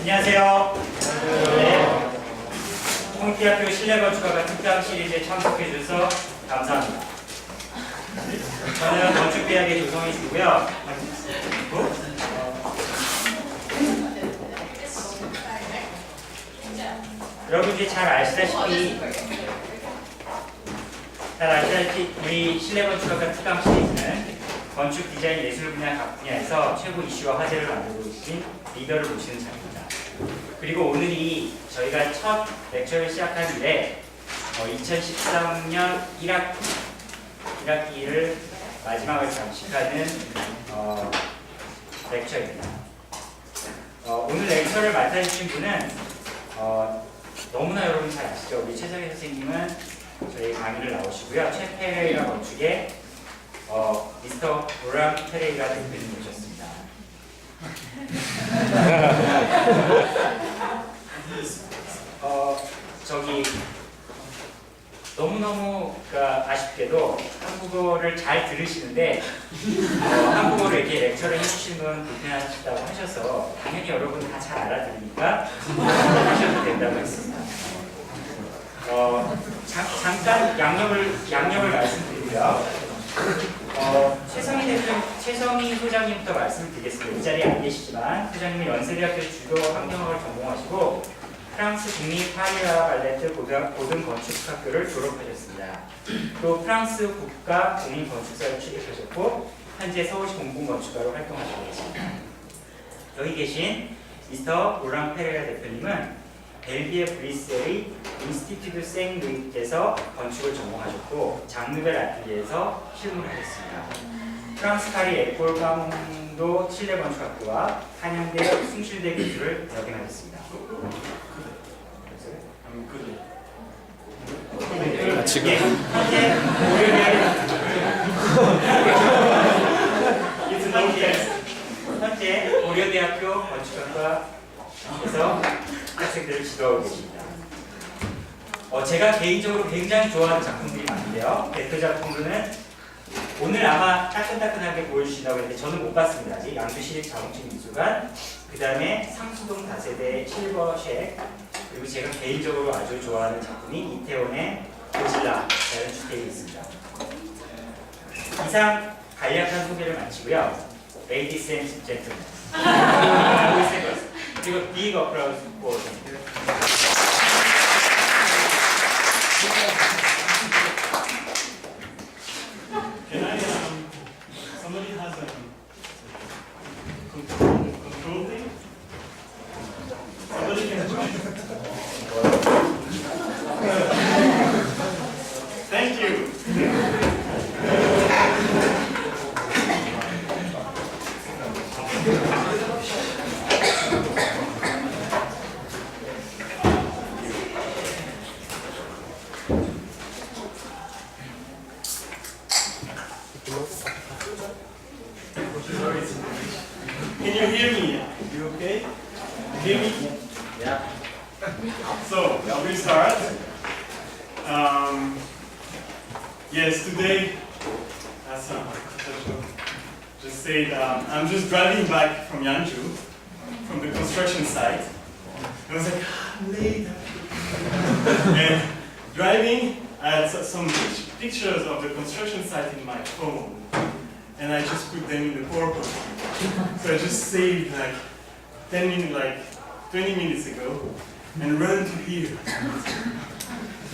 안녕하세요. 네. 홍익대학교 실내건축학과 특강시리즈에 참석해 주셔서 감사합니다. 저는 건축대학의 조성희이고요. 여러분들이 잘 아시다시피 우리 실내건축학과 특강시리즈는 건축 디자인 예술 분야 각 분야에서 최고 이슈와 화제를 만들고 계신 리더를 모시는 자리입니다. 그리고 오늘이 저희가 첫 렉처를 시작한 이래 2013년 1학기를 마지막을 장식하는 렉처입니다. 오늘 렉처를 맡아주신 분은 너무나 여러분 잘 아시죠? 우리 최성희 선생님은 저희 강의를 나오시고요. 최-페레이라 건축의 미스터 로랑-페레이라 대표님 모셨습니다. 너무너무 아쉽게도 한국어를 잘 들으시는데 한국어를 이렇게 렉처를 해주시는 건 불편하시다고 하셔서 당연히 여러분 다 잘 알아들으니까 하셔도 된다고 했습니다. 잠깐 양력을 말씀드리고요. 최성희 소장님부터 말씀을 드리겠습니다. 이 자리에 안 계시지만 소장님은 연세대학교 주도 환경학을 전공하시고 프랑스 국립 파리와 발레트 고등건축학교를 졸업하셨습니다. 또 프랑스 국가 공인건축사를 취득하셨고 현재 서울시 공군건축가로 활동하시고 계십니다. 여기 계신 미스터 로랑-페레이라 대표님은 벨기에 브뤼셀의 인스티튜트 생루이에서 건축을 전공하셨고 장르벨 아틀리에에서 실무를 하셨습니다. 프랑스 파리 에콜 강도 실내건축학교와 한양대 숭실대 교수를 역임하셨습니다. 지금 현재 고려대학교 건축학과에서 학생들을 지도하고 계십니다. 제가 개인적으로 굉장히 좋아하는 작품들이 많은데요. 대표 작품으로는 오늘 아마 따끈따끈하게 보여주신다고 했는데 저는 못 봤습니다. 아직 양주시립 자동식미술관, 그 다음에 상수동 다세대 실버쉑, 그리고 제가 개인적으로 아주 좋아하는 작품이 이태원의 고질라라는 주택이 있습니다. 이상 간략한 소개를 마치고요. Ladies and gentlemen, 그리고 big applause for them. Somebody has a control thing? Somebody can join. Thank you. Can you hear me? You okay? You hear me? Yeah. So, we start. Yes, today, as just said, I'm just driving back from Yanju, from the construction site. I was like, I'm late. And driving, I had some pictures of the construction site in my phone. And I just put them in the PowerPoint. So I just saved like 10 minutes, like 20 minutes ago, and run to here.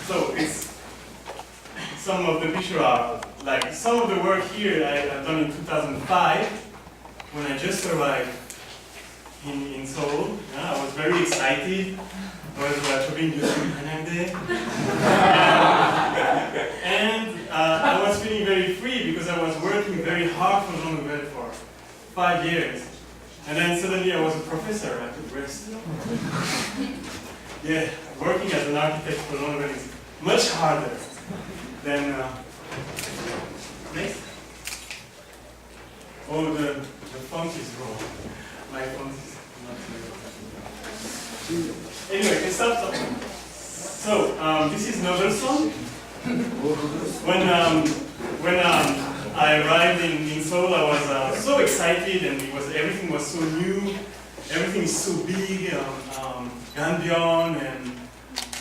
So it's some of the pictures are like some of the work here I've done in 2005 when I just arrived in Seoul. Yeah, I was very excited. I was shopping just in Hanangdae. And I was feeling very free because I was working very hard for Jean Nouvel for 5 years. And then suddenly I was a professor, I could rest. Yeah, working as an architect for Jean Nouvel is much harder than next. Oh, the font is wrong. My font is not. Anyway, can stop. So, this is Novelson. When I arrived in Seoul, I was so excited, and everything was so new. everything is so big, Gambia and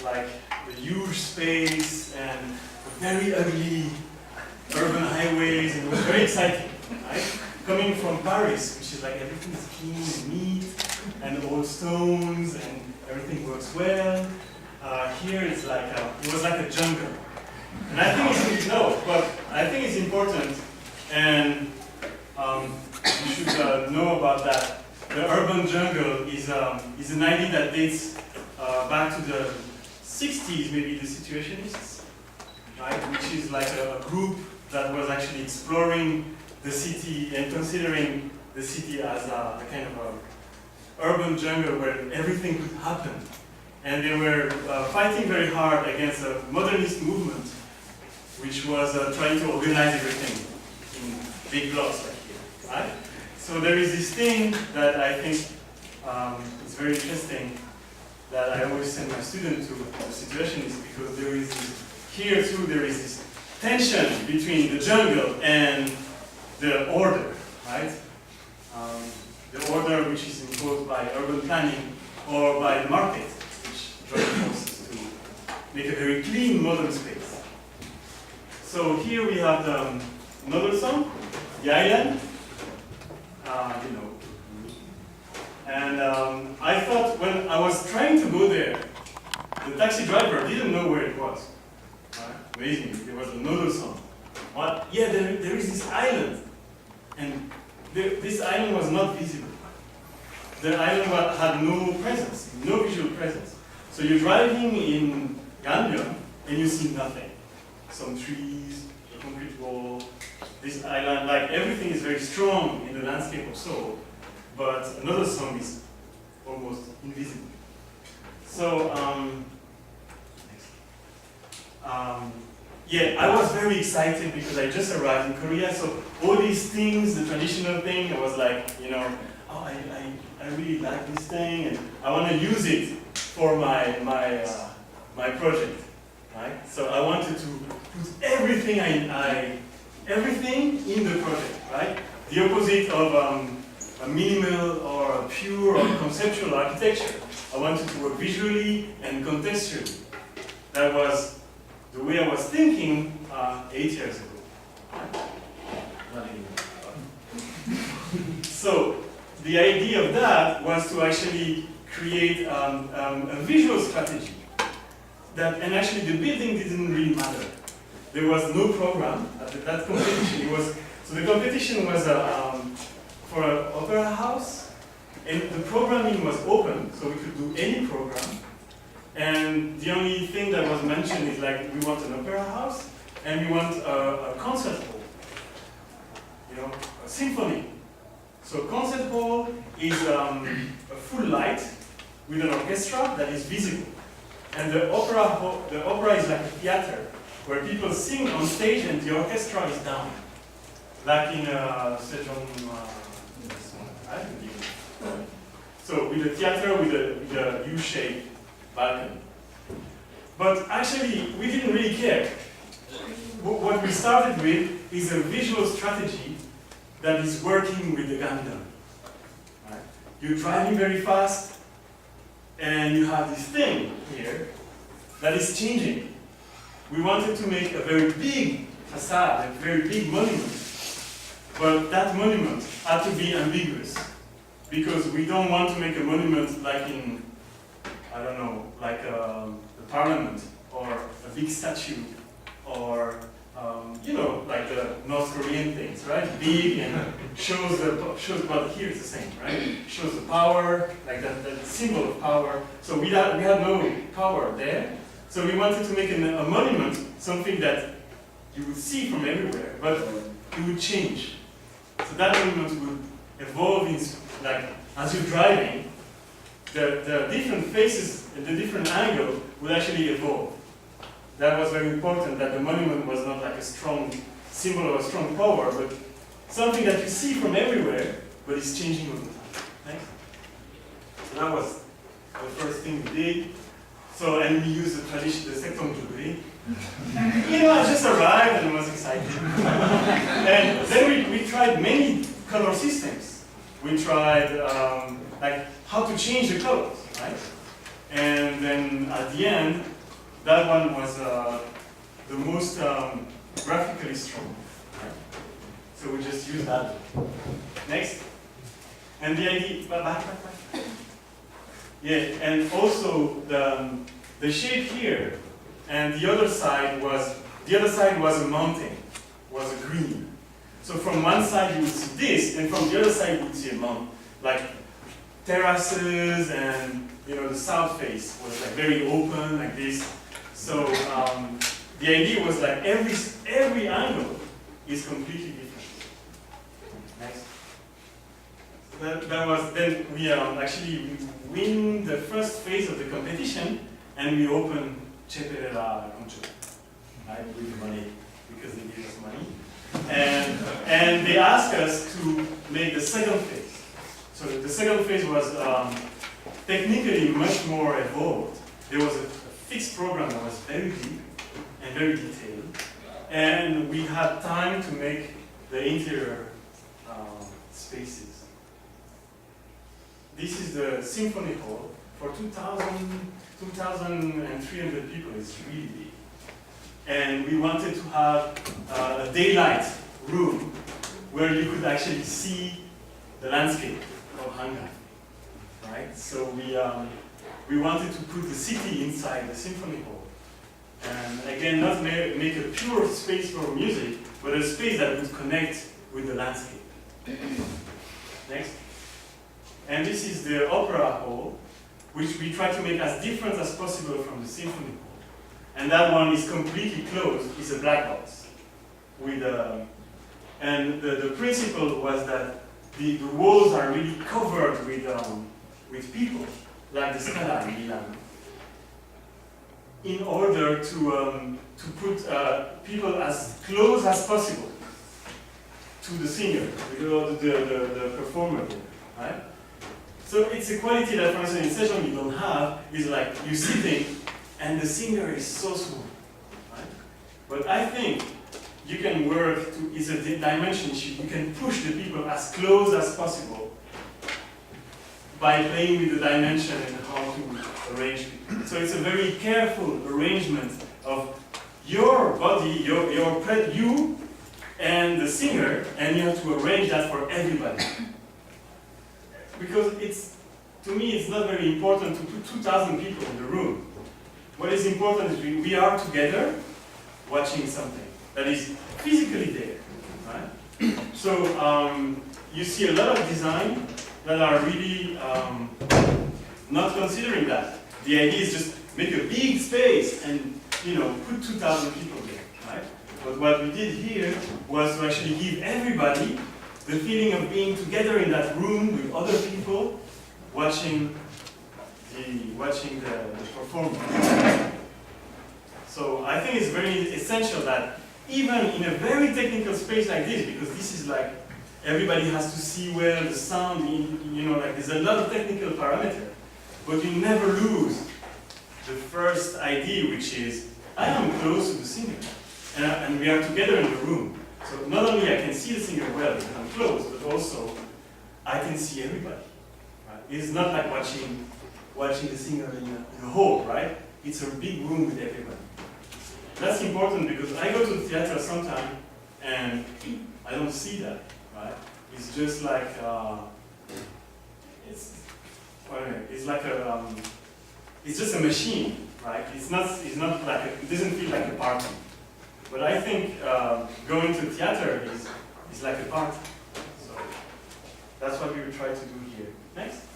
like the huge space and very ugly urban highways, and it was very exciting, right? Coming from Paris, which is like everything is clean and neat, and old stones, and everything works well. Here it's like it was like a jungle, and I think I think it's important, and you should know about that. The urban jungle is an idea that dates back to the 60s, maybe the Situationists, right? Which is like a group that was actually exploring the city and considering the city as a kind of a urban jungle where everything could happen. And they were fighting very hard against a modernist movement, which was trying to organize everything in big blocks like here, right? So there is this thing that I think is very interesting that I always send my students to the Situationists, because there is this, here too there is this tension between the jungle and the order, right? The order which is imposed by urban planning or by the market, which joins forces to make a very clean modern space. So here we have another song, The Island, you know. And I thought when I was trying to go there, the taxi driver didn't know where it was. Amazing, there was another song. What? Yeah, there is this island. And this island was not visible. The island had no presence, no visual presence. So you're driving in Gambia and you see nothing. Some trees, a concrete wall, this island, like everything is very strong in the landscape of Seoul, but another song is almost invisible. So, yeah, I was very excited because I just arrived in Korea, so all these things, the traditional thing, I was like, you know, oh, I really like this thing, and I want to use it for my project, right? So I wanted to put everything everything in the project, right? The opposite of a minimal or a pure or conceptual architecture. I wanted to work visually and contextually. That was the way I was thinking 8 years ago. So the idea of that was to actually create a visual strategy. And actually the building didn't really matter. There was no program at that competition. So the competition was for an opera house, and the programming was open, so we could do any program. And the only thing that was mentioned is like, we want an opera house, and we want a concert hall, you know, a symphony. So concert hall is a full light with an orchestra that is visible. And the opera is like a theater, where people sing on stage and the orchestra is down. Like in Sejong, right? So with a theater with a U-shaped balcony. But actually, we didn't really care. What we started with is a visual strategy that is working with the Gundam. Right? You're driving very fast, and you have this thing here that is changing. We wanted to make a very big facade, a very big monument. But that monument had to be ambiguous, because we don't want to make a monument like in, I don't know, like the parliament, or a big statue, or you know, like the North Korean things, right? Big and shows well, here it's the same, right? Shows the power, like that symbol of power. So we had no power there. So we wanted to make a monument, something that you would see from everywhere, but it would change. So that monument would evolve in, like, as you're driving, the different faces and the different angle would actually evolve. That was very important, that the monument was not like a strong symbol of a strong power, but something that you see from everywhere, but it's changing all the time. Thanks. So that was the first thing we did. So, and we used the tradition, the second degree. You know, I just arrived and was excited. And then we tried many color systems. we tried like how to change the colors, right? And then at the end, that one was the most graphically strong, right? So we just use that. Next. And the idea, back. Yeah, and also the shape here, and the other side was a mountain, was a green. So from one side you would see this, and from the other side you would see a mountain, like terraces, and the south face was like very open, like this. So the idea was like every angle is completely different. Next. That was then we actually win the first phase of the competition, and we opened 최-페레이라 right, with money, because they gave us money, and they asked us to make the second phase. So the second phase was technically much more evolved. There was a fixed program that was very deep and very detailed, and we had time to make the interior spaces. This is the symphony hall for 2,300 people. It's really big. And we wanted to have a daylight room where you could actually see the landscape of Hungary, right? So we wanted to put the city inside the symphony hall. And again, not make a pure space for music, but a space that would connect with the landscape. Next. And this is the opera hall, which we try to make as different as possible from the symphony hall. And that one is completely closed. It's a black box. And the principle was that the walls are really covered with people, like the Scala in Milan, in order to put people as close as possible to the singer, the performer, right? So it's a quality that, for instance, in session you don't have, is like you're sitting and the singer is so small, right? But I think you can work to, it's a dimension issue, you can push the people as close as possible by playing with the dimension and how to arrange it. So it's a very careful arrangement of your body, you and the singer, and you have to arrange that for everybody. Because to me, it's not very important to put 2,000 people in the room. What is important is we are together watching something that is physically there, right? So you see a lot of design that are really not considering that. The idea is just make a big space and put 2,000 people there, right? But what we did here was to actually give everybody the feeling of being together in that room with other people watching the performance. So I think it's very essential that even in a very technical space like this, because this is like everybody has to see well the sound, like there's a lot of technical parameters, but you never lose the first idea, which is I am close to the singer, and we are together in the room. So not only I can see the singer well because I'm close, but also I can see everybody. Right? It's not like watching the singer in a hall, right? It's a big room with everybody. That's important because I go to the theater sometime and I don't see that, right? It's just like it's just a machine, right? It's not like it doesn't feel like a party. But I think going to theater is like a party. So that's what we will try to do here. Next.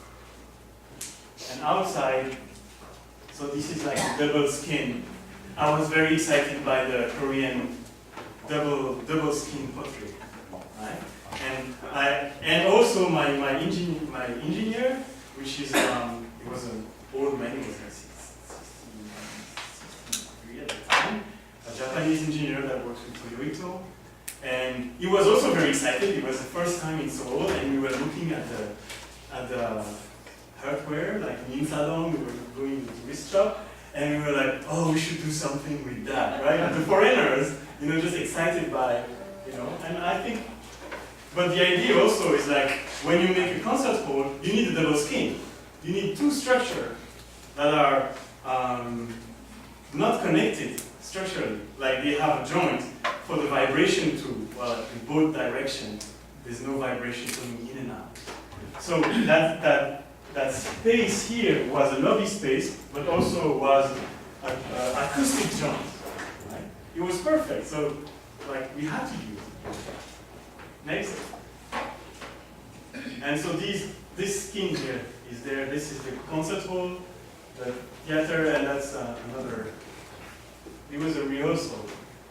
And outside, so this is like double skin. I was very excited by the Korean double skin portrait, right? And also my engineer, which is he was an old man, he was like 63 at the time. A Japanese engineer that works with Toyota, and he was also very excited. It was the first time in Seoul, and we were looking at the hardware, like in Salon. We were going to this shop, and we were like, "Oh, we should do something with that, right?" And the foreigners, just excited by, and I think But the idea also is like when you make a concert hall, you need a double skin. You need two structures that are not connected structurally, like they have a joint for the vibration to, well, in both directions. There's no vibration coming in and out. So that space here was a lobby space, but also was an acoustic joint. Right? It was perfect. So like we had to use it. Next. And so this skin here is there. This is the concert hall, the theater, and that's another. It was a rehearsal.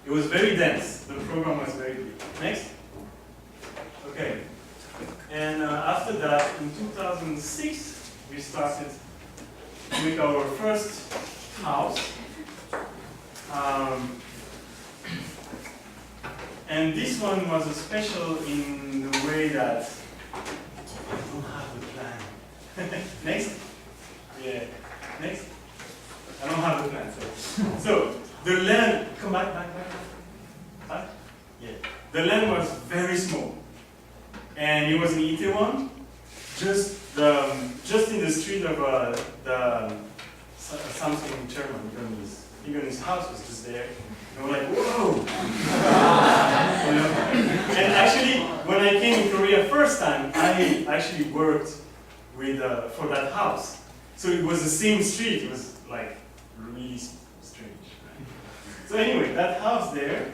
It was very dense. The program was very big. Next. Okay. And after that, in 2006, we started to make our first house. And this one was special in the way that I don't have the plan. Next? Yeah. Next? I don't have the plan. So the land, come back. Yeah. The land was very small. And it was in Itaewon, just in the street of the Samsung chairman, Igon's house was just there. And we're like, whoa! You know? And actually, when I came in Korea first time, I actually worked with for that house. So it was the same street. It was like really strange. Right? So anyway, that house there,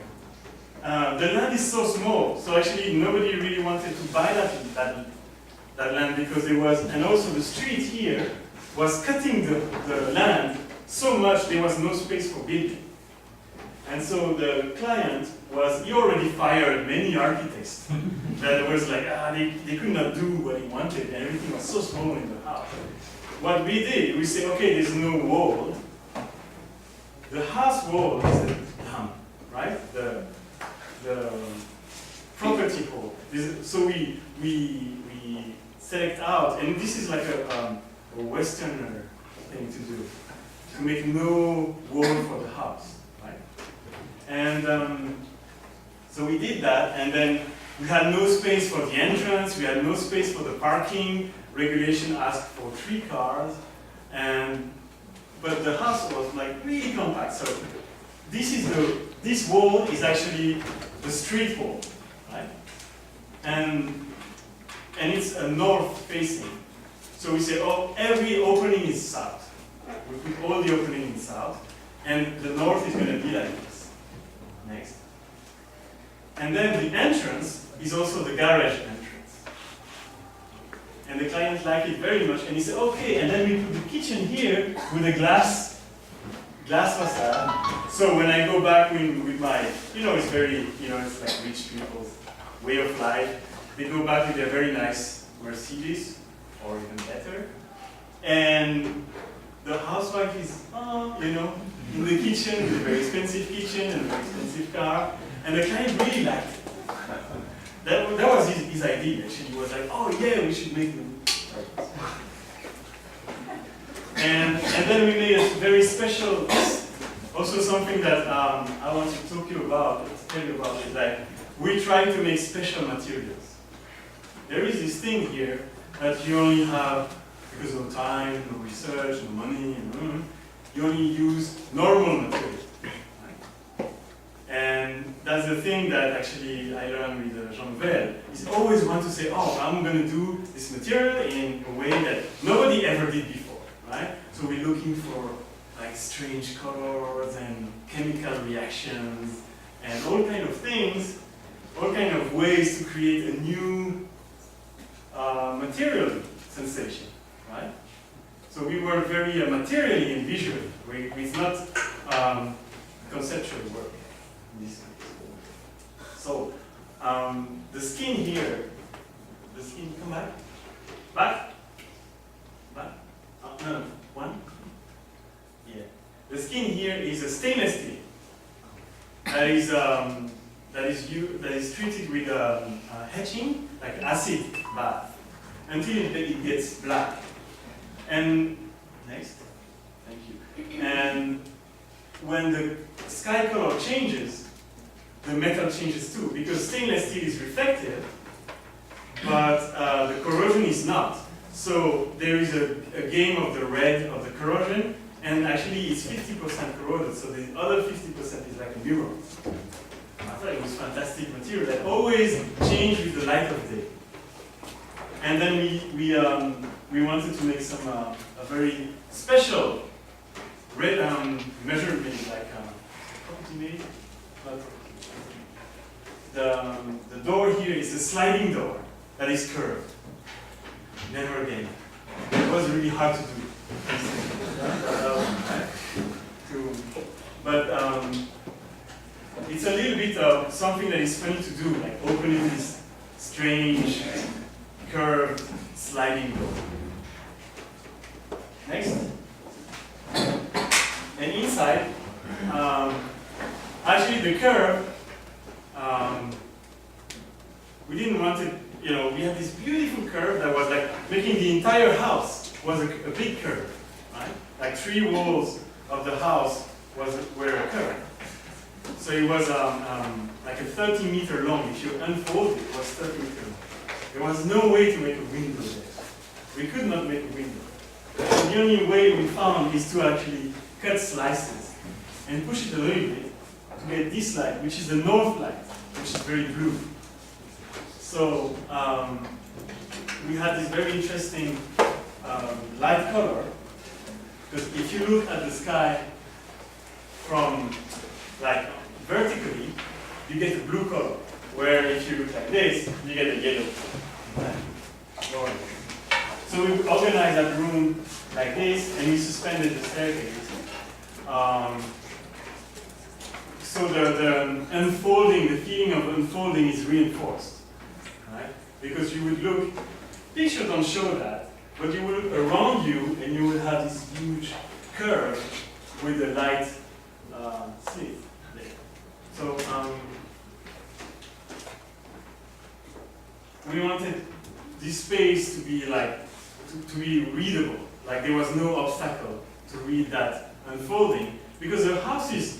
the land is so small. So actually, nobody really wanted to buy that land because there was, and also the street here was cutting the land so much there was no space for building. And so the client was, he already fired many architects that was like, they could not do what he wanted and everything was so small in the house. What we did, we said, okay, there's no wall. The house wall is the dam, right? The property wall. So we select out, and this is like a Westerner thing to do, to make no wall for the house. And so we did that, and then we had no space for the entrance, we had no space for the parking. Regulation asked for 3 cars, but the house was like really compact. So this wall is actually the street wall, right? And it's a north facing. So we say, oh, every opening is south. We put all the opening in south, and the north is going to be like this. Next. And then the entrance is also the garage entrance. And the client liked it very much, and he said, okay, and then we put the kitchen here with a glass facade. So when I go back with my, it's very, it's like rich people's way of life. They go back with their very nice Mercedes, or even better. And the housewife is, in the kitchen, with a very expensive kitchen and a very expensive car. And the client really liked it. That was his idea, actually. He was like, oh yeah, we should make them. And then we made a very special, also something that I want to tell you about is that we try to make special materials. There is this thing here that you only have, because of time, no research, no money, you only use normal materials. And that's the thing that actually I learned with Jean-Nouvel, is always want to say, oh, I'm going to do this material in a way that nobody ever did before, right? So we're looking for like strange colors and chemical reactions and all kind of things, all kind of ways to create a new material sensation, right? So we were very materially and visually. It's not conceptual work. So the skin here, come back, no, one, yeah. The skin here is a stainless steel that is treated with etching, like acid bath, until it gets black. And next, thank you. And when the sky color changes, the metal changes too, because stainless steel is reflective, but the corrosion is not. So there is a game of the red of the corrosion, and actually it's 50% corroded, so the other 50% is like a mirror. I thought it was fantastic material that always changed with the light of day. And then we wanted to make some a very special red measurement, like property made. The door here is a sliding door that is curved. Never again. It was really hard to do. But it's a little bit of something that is funny to do, like opening this strange curved sliding door. Next. And inside, actually the curve, we didn't want it, you know, we had this beautiful curve that was like making the entire house was a big curve, right? Like 3 walls of the house were a curve. So it was like a 30-meter long. If you unfold it, it was 30 meters long. There was no way to make a window there. We could not make a window. And the only way we found is to actually cut slices and push it a little bit to get this light, which is the north light, which is very blue. So we had this very interesting light color, because if you look at the sky from like vertically, you get a blue color, where if you look like this, you get a yellow. So we organized that room like this, and we suspended the staircase. So the unfolding, the feeling of unfolding is reinforced, right? Because you would look, picture don't show that, but you would look around you and you will have this huge curve with a light slit there. So we wanted this space to be like, to be readable, like there was no obstacle to read that unfolding, because the house is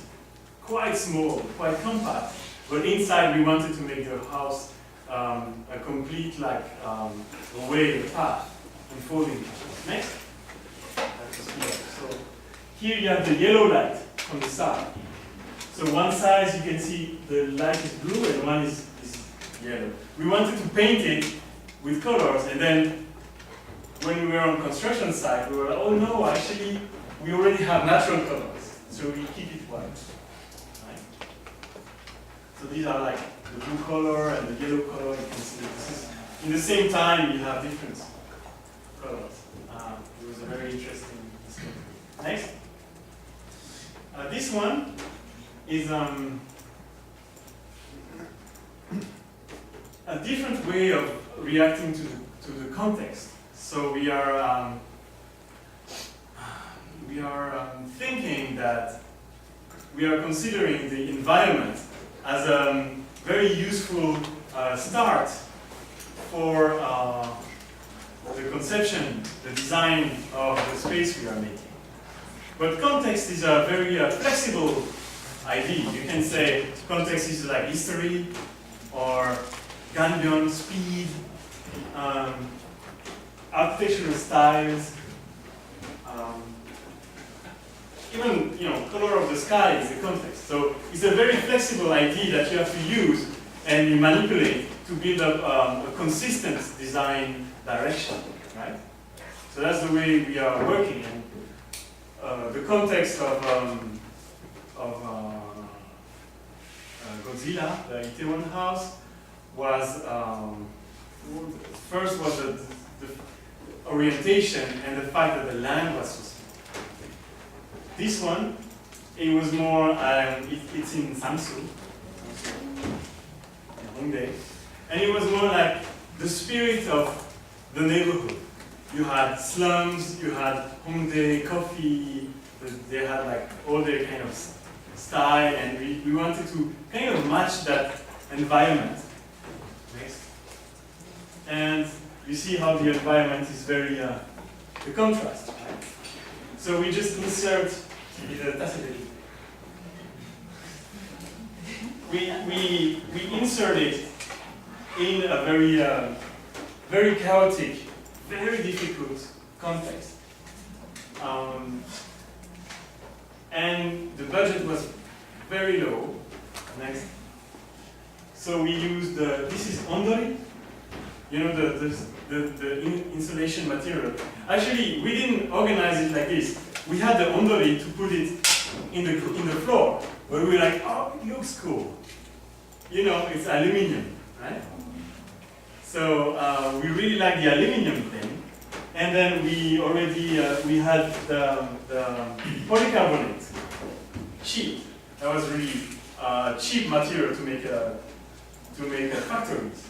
quite small, quite compact, but inside we wanted to make the house a complete like a way, a path, unfolding. Next. So here you have the yellow light on the side. So one side you can see the light is blue and one is yellow. We wanted to paint it with colors, and then when we were on construction site, we were like, oh no, actually we already have natural colors, so we keep it white. Right? So these are like the blue color and the yellow color. You can see this is, in the same time you have different colors. It was a very interesting discovery. Next. This one is a different way of reacting to the context. So we are thinking that we are considering the environment as a very useful start for the conception, the design of the space we are making. But context is a very flexible idea. You can say context is like history, or Gambia speed, architectural styles, even color of the sky is the context. So it's a very flexible idea that you have to use and you manipulate to build up a consistent design direction, right? So that's the way we are working. And the context of Godzilla, the Itaewon house, was first was the orientation and the fact that the land was so small. This one, it was more, it's in Samsu, in Hongdae, and it was more like the spirit of the neighborhood. You had slums, you had Hongdae coffee, they had like all their kind of style, and we wanted to kind of match that environment. Next. And you see how the environment is very, the contrast, right? So we just insert, we insert it in a very very chaotic, very difficult context. And the budget was very low. Next. So we used this is ondori, you know, the insulation material. Actually, we didn't organize it like this. We had the ondori to put it in the floor, but we were like, oh, it looks cool. You know, it's aluminium, right? So we really like the aluminium thing. And then we already we had the polycarbonate sheet. That was really cheap material to make factories.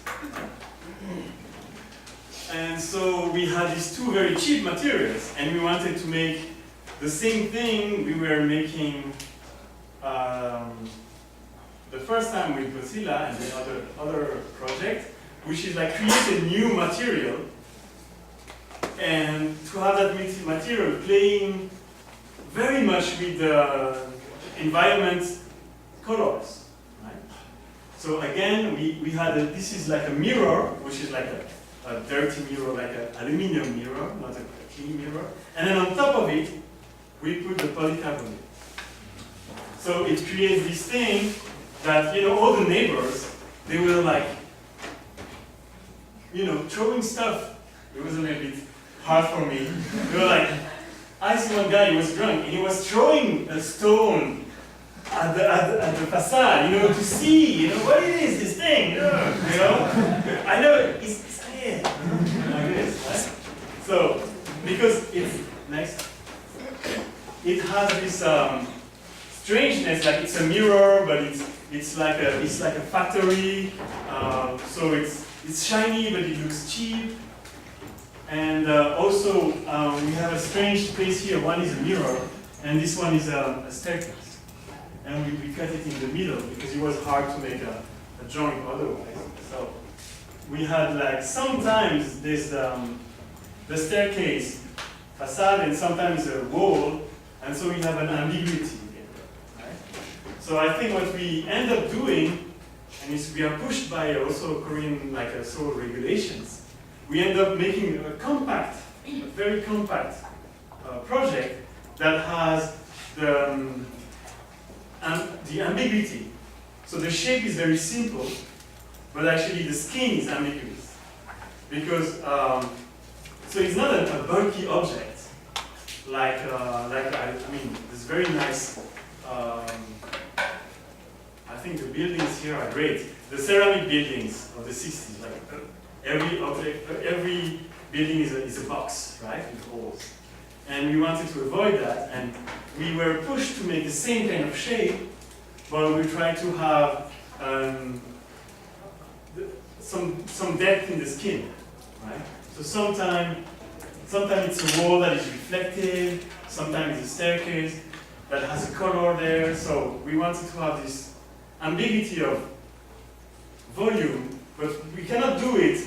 And so we had these two very cheap materials, and we wanted to make the same thing we were making the first time with Godzilla and the other project, which is like create a new material and to have that material playing very much with the environment colors. Right? So again, we had this is like a mirror, which is like a dirty mirror, like an aluminium mirror, not a clean mirror. And then on top of it, we put the polycarbonate. So it creates this thing that, you know, all the neighbors, they were like, you know, throwing stuff. It was a little bit hard for me. They were like, I see one guy, he was drunk, and he was throwing a stone at the facade, you know, to see, you know, what it is, this thing, you know? I know, it's here, like this, right? So, because it's, next, it has this strangeness, like it's a mirror, but it's like a factory, so it's shiny, but it looks cheap. And also, we have a strange place here. One is a mirror, and this one is a staircase. And we cut it in the middle because it was hard to make a joint otherwise. So we had like sometimes this the staircase facade, and sometimes a wall, and so we have an ambiguity. Right? So I think what we end up doing, and we are pushed by also Korean soil regulations. We end up making a very compact project that has the ambiguity. So the shape is very simple, but actually the skin is ambiguous. Because, so it's not a bulky object, I mean, this very nice, I think the buildings here are great. The ceramic buildings of the 60s, like, every building is a box, right, with holes. And we wanted to avoid that, and we were pushed to make the same kind of shape, but we tried to have some depth in the skin, right? So sometimes it's a wall that is reflective, sometimes it's a staircase that has a color there. So we wanted to have this ambiguity of volume, but we cannot do it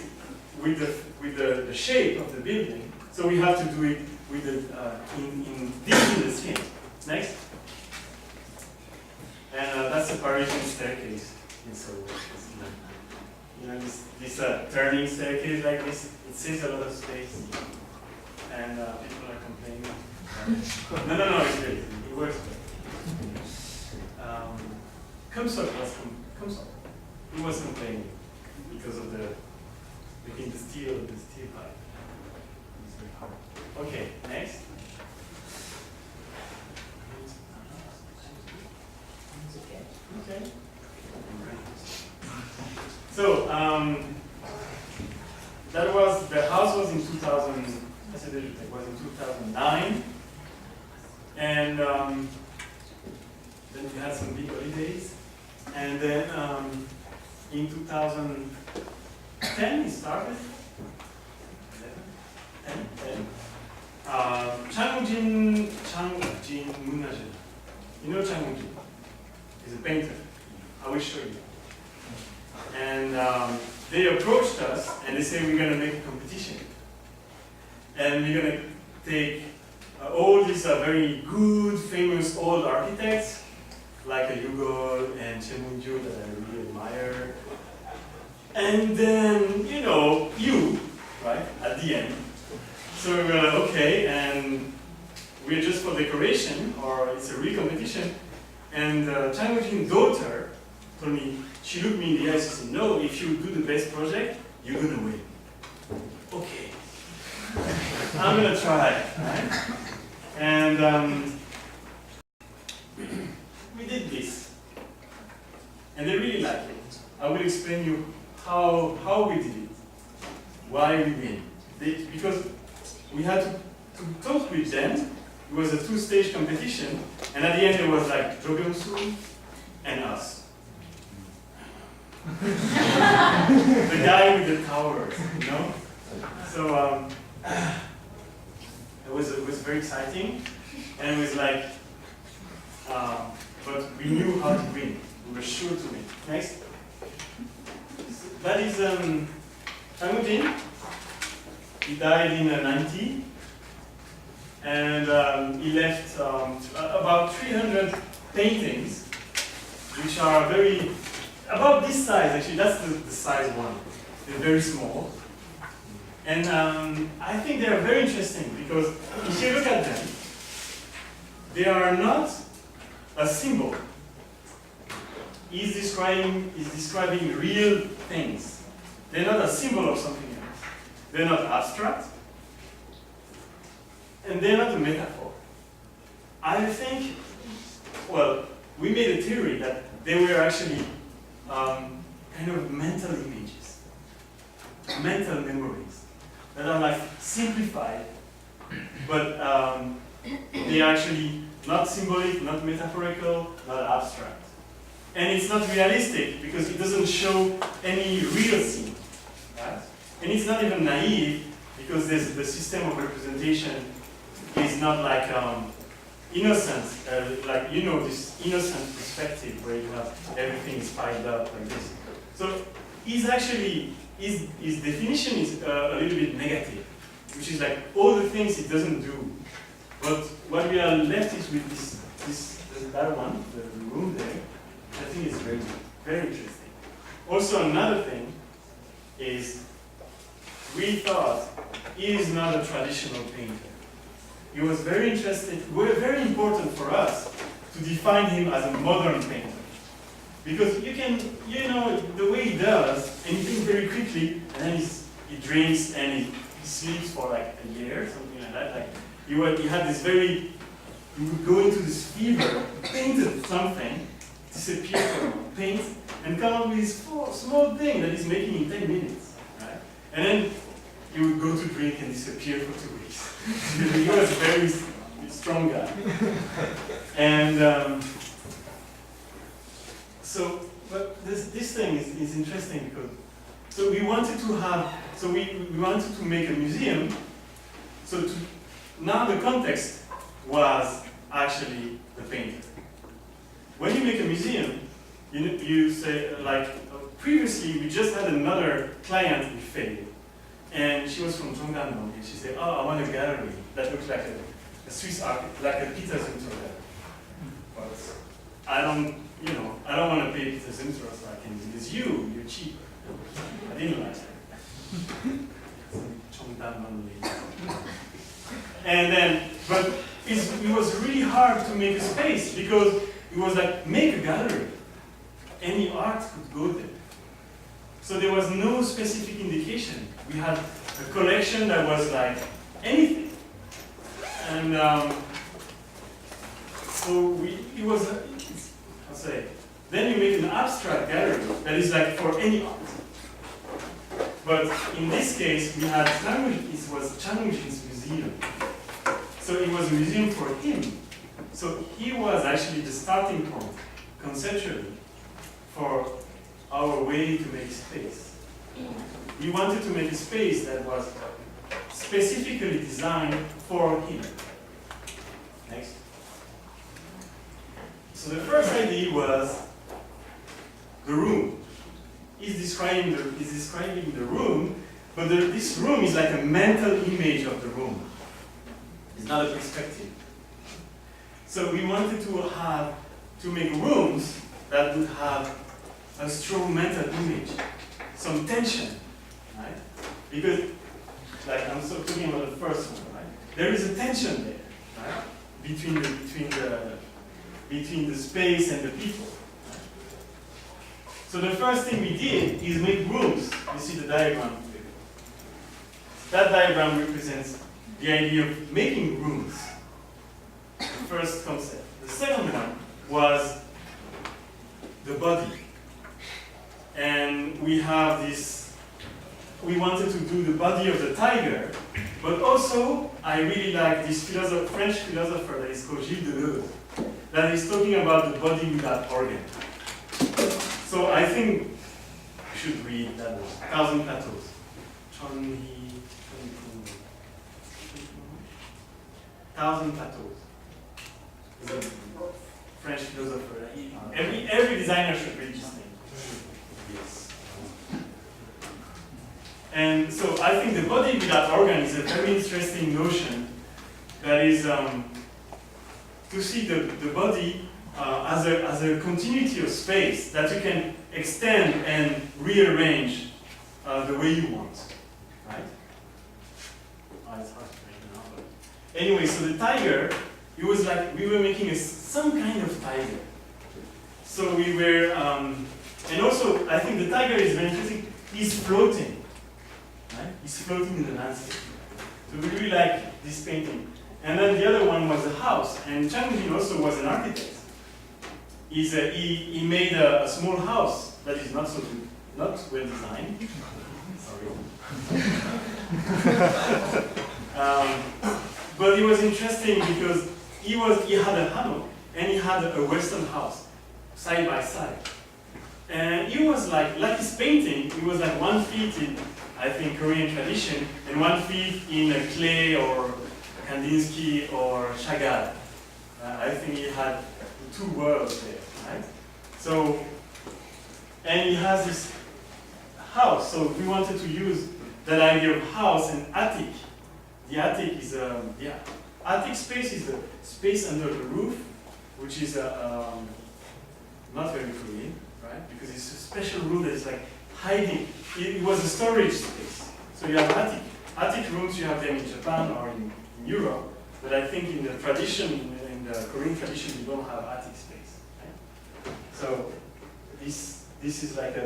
with the shape of the building. So we have to do it with deep in the skin. Next. And that's a Parisian staircase in Seoul. You know, this turning staircase like this, it saves a lot of space. And people are complaining. No, it's great. It works. Kumsok. He was complaining because of between the steel pipe. It's very hard. Okay, next. Okay. So the house was in 2000. It was in 2009, and then we had some big holidays, and then in 2010 it started. 10. Changjin Munajin. You know Changjin? He's a painter. I will show you. And they approached us and they said, we're going to make a competition. And we're going to take all these very good, famous old architects, like Yugol and Chen Munju that I really admire. And then, you know, you right, at the end. So we were like, okay, and we're just for decoration, or it's a real competition. And Chang Woo-jin's daughter told me, she looked me in the eyes and said, no, if you do the best project, you're gonna win. Okay. I'm gonna try, right? And we did this. And they really liked it. I will explain you how we did it, why we win. Because we had to talk with them. It was a two-stage competition, and at the end it was like Jo Byung-soo and us. The guy with the towers, you know? So it was very exciting, and it was like, but we knew how to win. We were sure to win. Next. That is Chang Woo-jin. He died in 90, and he left about 300 paintings, which are about this size. Actually, that's the size one. They're very small, and I think they are very interesting because if you look at them, they are not a symbol. He's describing real things. They're not a symbol of something else. They're not abstract, and they're not a metaphor. I think, well, we made a theory that they were actually kind of mental images, mental memories that are like simplified, but they're actually not symbolic, not metaphorical, not abstract. And it's not realistic because it doesn't show any real scene, right? And it's not even naive because the system of representation is not like innocent, like, you know, this innocent perspective where you have everything is piled up like this. So his definition is a little bit negative, which is like all the things it doesn't do. But what we are left is with that one, the room there. I think it's very, very interesting. Also, another thing is we thought he is not a traditional painter. He was very very important for us to define him as a modern painter. Because you can, you know, the way he does, and he thinks very quickly, and then he drinks and he sleeps for like a year, something like that. Like he had this he would go into this fever, painted something, disappear for a paint, and come up with this small thing that he's making in 10 minutes, right? And then he would go to drink and disappear for 2 weeks. He was a very strong guy. And but this thing is interesting because, so we wanted to make a museum. So now the context was actually the painter. When you make a museum, you say, like, previously we just had another client who failed. And she was from Jongdang, and she said, oh, I want a gallery that looks like a Swiss art, like a Peter Zumthor. But I don't want to pay Peter Zumthor, so I can do this. You're cheaper. I didn't like it. Jongdang only. And then, but it was really hard to make a space because it was like, make a gallery. Any art could go there. So there was no specific indication. We had a collection that was like anything. And then you make an abstract gallery that is like for any art. But in this case, we had it was Chang Woo-jin's museum. So it was a museum for him. So he was actually the starting point, conceptually, for our way to make space. We wanted to make a space that was specifically designed for him. Next. So the first idea was the room. He's describing the room, but this room is like a mental image of the room. It's not a perspective. So we wanted to make rooms that would have a strong mental image, some tension, right? Because like I'm so talking about the first one, right? There is a tension there, right? Between the space and the people. Right? So the first thing we did is make rooms. You see the diagram. That diagram represents the idea of making rooms. The first concept. The second one was the body. And we have this, we wanted to do the body of the tiger, but also I really like this French philosopher that is called Gilles Deleuze, that is talking about the body without organ. So I think you should read that one, 1,000 Plateaus. 1,000 Plateaus. He's a French philosopher. Every designer should read his name. Yes. And so I think the body without organ is a very interesting notion that is to see the body as a continuity of space that you can extend and rearrange the way you want. Right? It's hard to make now, but anyway, so the tiger, it was like we were making some kind of tiger. So we were, and also I think the tiger is very interesting. He's floating, right? He's floating in the landscape. So we really like this painting. And then the other one was a house, and Chang Jin also was an architect. He made a small house that is not well designed. Sorry. But it was interesting because he had a hammock and he had a Western house side by side. And he was like his painting, it was like 1 feet in, I think, Korean tradition, and 1 feet in a clay or Kandinsky or Chagall. I think he had the two worlds there, right? So, and he has this house, so we wanted to use that idea of house and attic. The attic is attic space is the space under the roof, which is not very Korean, right? Because it's a special room that is like hiding. It was a storage space. So you have attic. Attic rooms, you have them in Japan or in Europe, but I think in the tradition, in the Korean tradition, you don't have attic space. Right? So this is like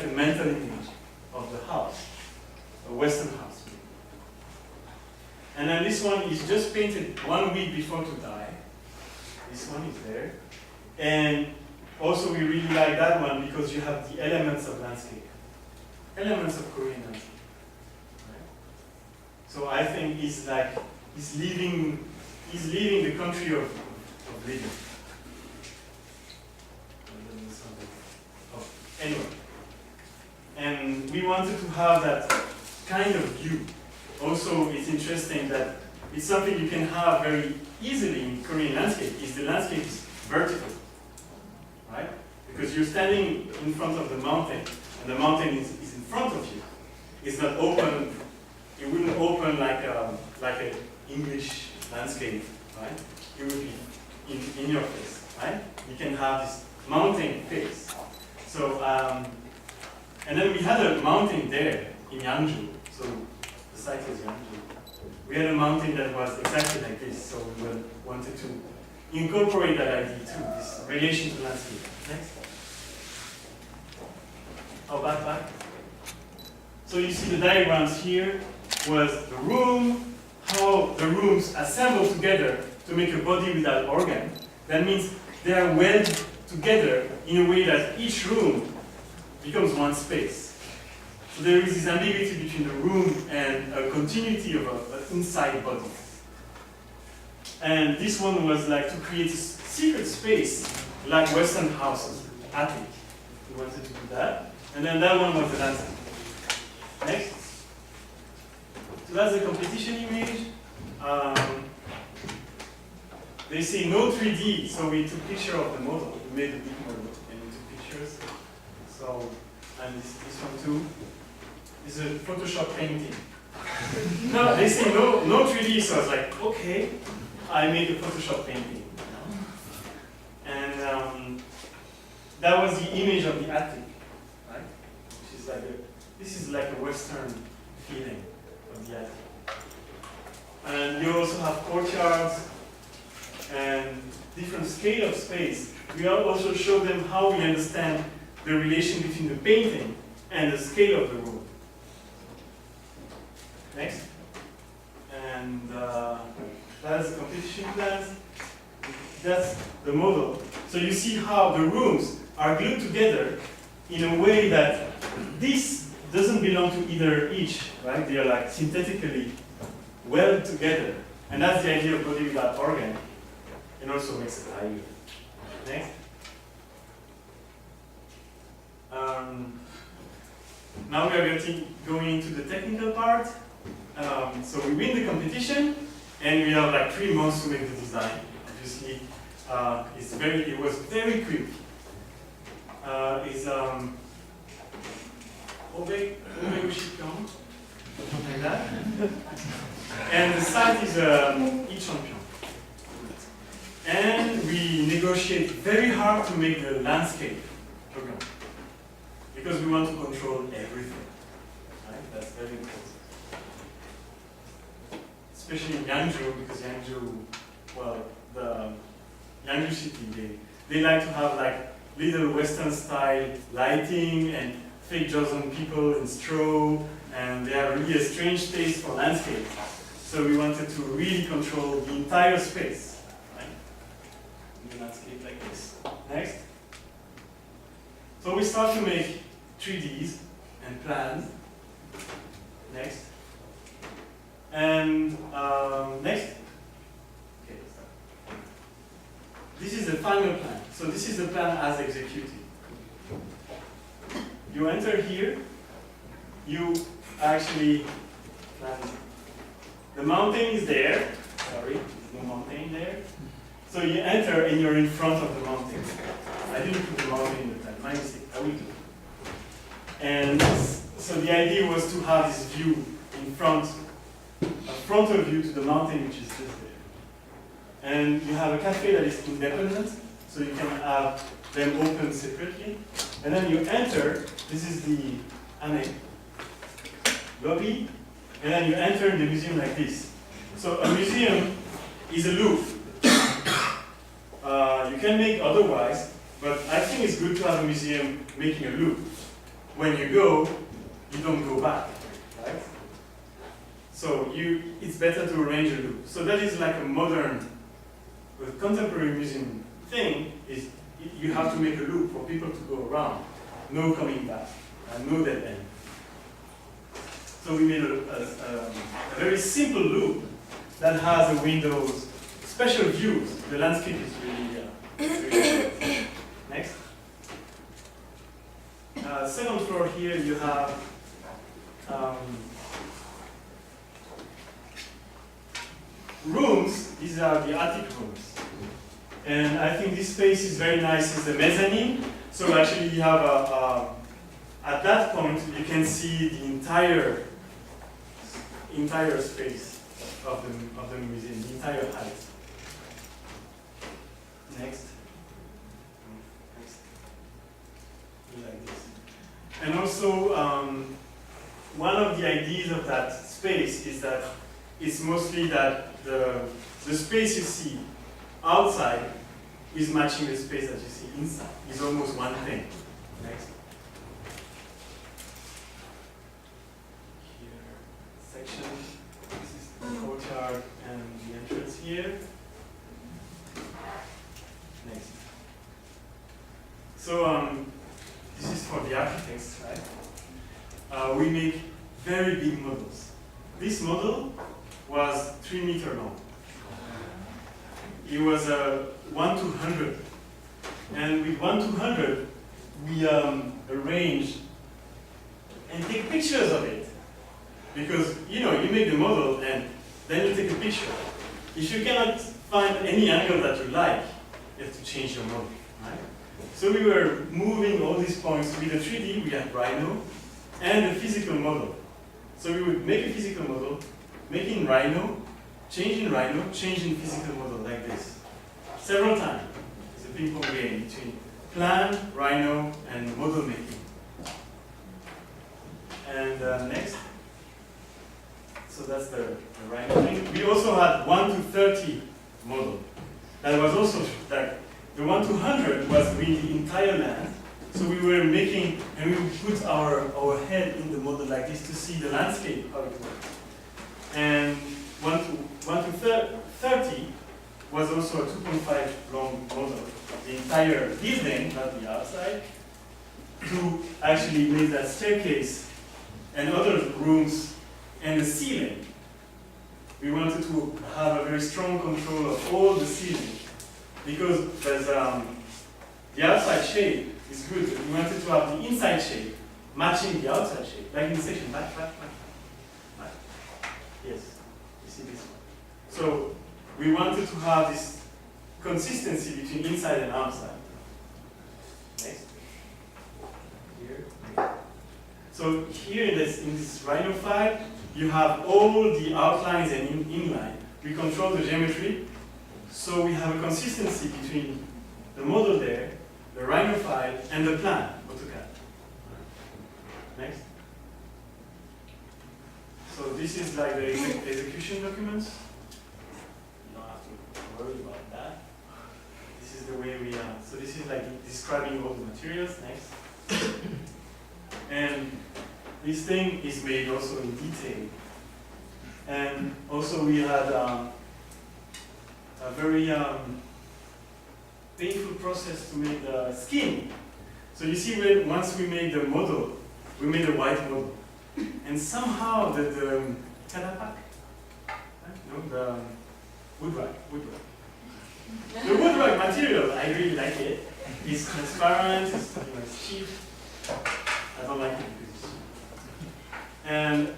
a mental image of the house, a Western house. And then this one is just painted 1 week before to die. This one is there. And also we really like that one because you have the elements of landscape. Elements of Korean landscape. Right? So I think he's leaving the country of living. Anyway. And we wanted to have that kind of view. Also, it's interesting that it's something you can have very easily in Korean landscape, is the landscape is vertical, right? Because you're standing in front of the mountain, and the mountain is in front of you. It's not open, it wouldn't open like an English landscape, right? It would be in your face, right? You can have this mountain face. So, and then we had a mountain there in Yangju, so the site is Yangju. We had a mountain that was exactly like this, so we wanted to incorporate that idea too, this relation to landscape. Next. Oh, back. So you see the diagrams here was the room, how the rooms assemble together to make a body without organ. That means they are welded together in a way that each room becomes one space. So there is this ambiguity between the room and a continuity of an inside body. And this one was like to create a secret space like Western houses, attic. We wanted to do that. And then that one was the landscape. Next. So that's the competition image. They say no 3D, so we took picture of the model. We made a big model and we took pictures. So, and this one too. It's a Photoshop painting. No, they say no 3D, so I was like, okay, I made a Photoshop painting. And that was the image of the attic, right? Which is like this is like a Western feeling of the attic. And you also have courtyards and different scale of space. We also show them how we understand the relation between the painting and the scale of the room. Next. And that's the competition plans. That's the model. So you see how the rooms are glued together in a way that this doesn't belong to either each, right? They are like synthetically welded together. And that's the idea of body without organ. And also makes it higher. Next. Now we are going into the technical part. So we win the competition, and we have like 3 months to make the design. Obviously, it was very quick. It's like that. And the site is e-champion. And we negotiate very hard to make the landscape program. Because we want to control everything. Right? That's very important. Especially in Yangzhou, because Yangzhou, well, the Yangzhou city, they like to have like little Western style lighting and fake Joseon people in straw, and they have really a strange taste for landscape. So we wanted to really control the entire space. Right? The landscape like this. Next. So we start to make 3Ds and plans. Next. And next. Okay, start. This is the final plan. So this is the plan as executed. You enter here. You actually plan. The mountain is there. Sorry, there's no mountain there. So you enter and you're in front of the mountain. I didn't put the mountain in the plan. My mistake. I will do. And so the idea was to have this view in front, a frontal view to the mountain, which is just there. And you have a cafe that is independent, so you can have them open separately. And then you enter. This is the lobby, and then you enter the museum like this. So a museum is a loop. You can make otherwise, but I think it's good to have a museum making a loop. When you go, you don't go back, right? So it's better to arrange a loop. So that is like a modern, contemporary museum thing, is you have to make a loop for people to go around. No coming back, and no dead end. So we made a very simple loop that has a windows, special views. The landscape is really good. Next. Second floor here you have rooms. These are the attic rooms. And I think this space is very nice. It's the mezzanine. So actually you have at that point you can see the entire space of the museum, the entire height. Next. Like this. And also, one of the ideas of that space is that it's mostly that the space you see outside is matching the space that you see inside. It's almost one thing. Next. Here, section. This is the courtyard and the entrance here. Next. So, this is for the architects, right? We make very big models. This model was 3 meters long. It was 1/200. And with 1/200, we arrange and take pictures of it. Because, you make the model and then you take a picture. If you cannot find any angle that you like, you have to change your model, right? So we were moving all these points. With the 3D, we had Rhino and a physical model. So we would make a physical model, make in Rhino, change in physical model like this. Several times. It's a ping pong game between plan, Rhino, and model making. And next. So So that's the rhino thing. We also had 1 to 30 model. That was also like the 1 to 100 was with the entire land. So we were making, and we would put our head in the model like this to see the landscape, how it works. And 1 to 30 was also a 2.5 long model. The entire building, not the outside, to actually make that staircase and other rooms and the ceiling. We wanted to have a very strong control of all the ceiling because there's, the outside shape is good. We wanted to have the inside shape matching the outside shape, like in the section. Back. Yes, you see this one. So we wanted to have this consistency between inside and outside. Next. Here. So here in this Rhino file, you have all the outlines and inline. We control the geometry, so we have a consistency between the model there, the Rhino file, and the plan, AutoCAD. Next. So this is like the execution documents. You don't have to worry about that. This is the way we are. So this is like describing all the materials. Next. And this thing is made also in detail. And also we had a very painful process to make the skin. So you see, once we made the model, we made a white model. And somehow the calapac, no, the woodwork. The woodwork material, I really like it. It's transparent, it's cheap. I don't like it because it's cheap. And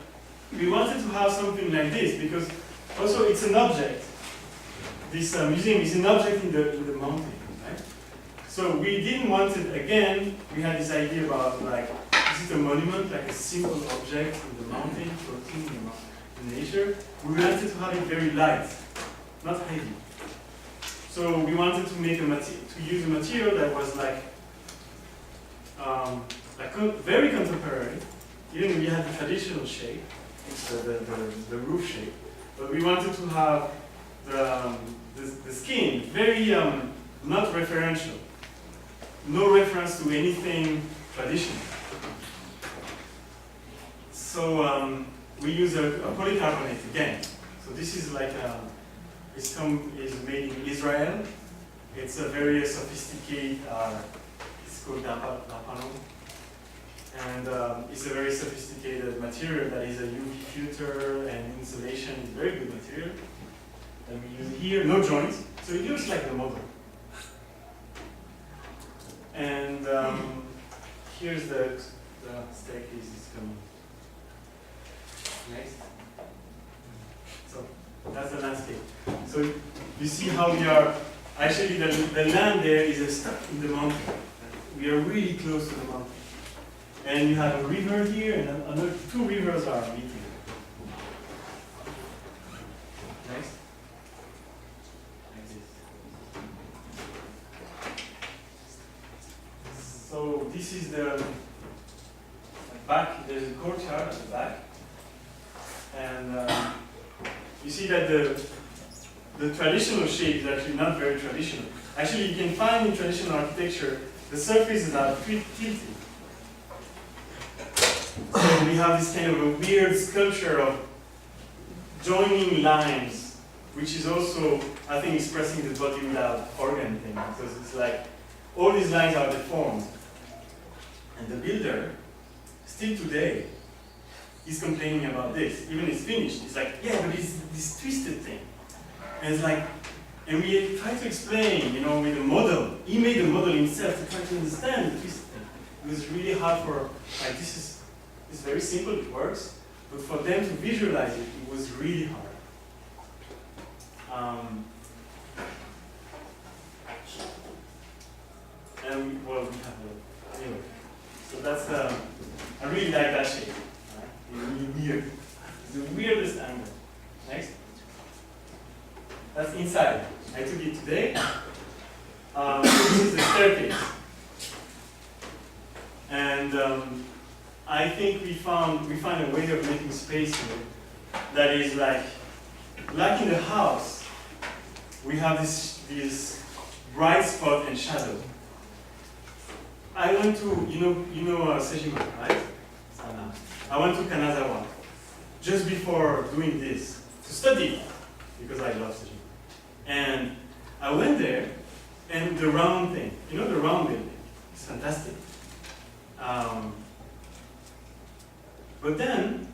we wanted to have something like this because also it's an object. This museum is an object in the mountain, right? So we didn't want it again. We had this idea about like, is it a monument, like a simple object in the mountain, floating in nature? We wanted to have it very light, not heavy. So we wanted to make to use a material that was like very contemporary. Even we had the traditional shape, the roof shape, but we wanted to have the skin very not referential, no reference to anything traditional. So we use a polycarbonate again. So this is like is made in Israel. It's a very sophisticated. It's called Napano. And it's a very sophisticated material that is a UV filter and insulation. It's very good material. And we use here, no joints, so it looks like the model. And here's the staircase is coming. Next. So that's the landscape. So you see how we are, actually the land there is stuck in the mountain. We are really close to the mountain. And you have a river here, and another two rivers are meeting. Next. Like this. So this is the back. There's a courtyard at the back, and you see that the traditional shape is actually not very traditional. Actually, you can find in traditional architecture the surfaces are tilted. So we have this kind of a weird sculpture of joining lines, which is also, I think, expressing the body without organ thing, because it's like all these lines are deformed. And the builder, still today, is complaining about this. Even it's finished, it's like, yeah, but it's this twisted thing. And it's like, and we try to explain, with a model. He made a model himself to try to understand the twisted thing. It was really hard for, like, it's very simple, it works, but for them to visualize it, it was really hard. And well, we have anyway. So that's I really like that shape. Right? It's really weird. It's the weirdest angle. Next. That's inside. I took it today. This is the staircase. And I think we found a way of making space here that is like in the house, we have this bright spot and shadow. I went to, you know Sejima, right? I went to Kanazawa just before doing this to study because I love Sejima. And I went there, and the round thing, the round building, it's fantastic. But then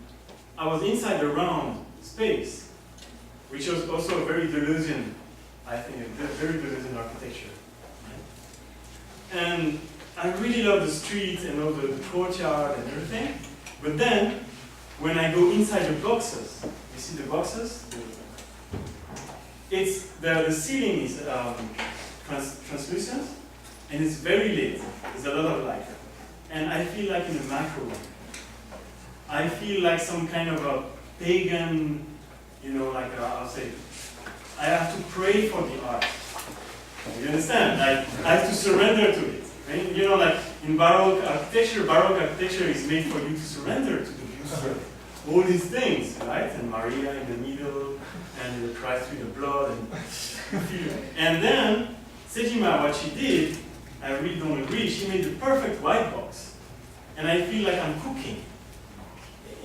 I was inside the round space, which was also a very Deleuzian, I think, a very Deleuzian architecture. And I really love the street and all the courtyard and everything. But then, when I go inside the boxes, you see the boxes? It's the ceiling is translucent and it's very lit. There's a lot of light. And I feel like in a microwave. I feel like some kind of a pagan, I'll say, I have to pray for the art. You understand? Like, I have to surrender to it. Right? Like in Baroque architecture is made for you to surrender to the use of all these things, right? And Maria in the middle, and the Christ with the blood, and then Sejima, what she did, I really don't agree. She made the perfect white box, and I feel like I'm cooking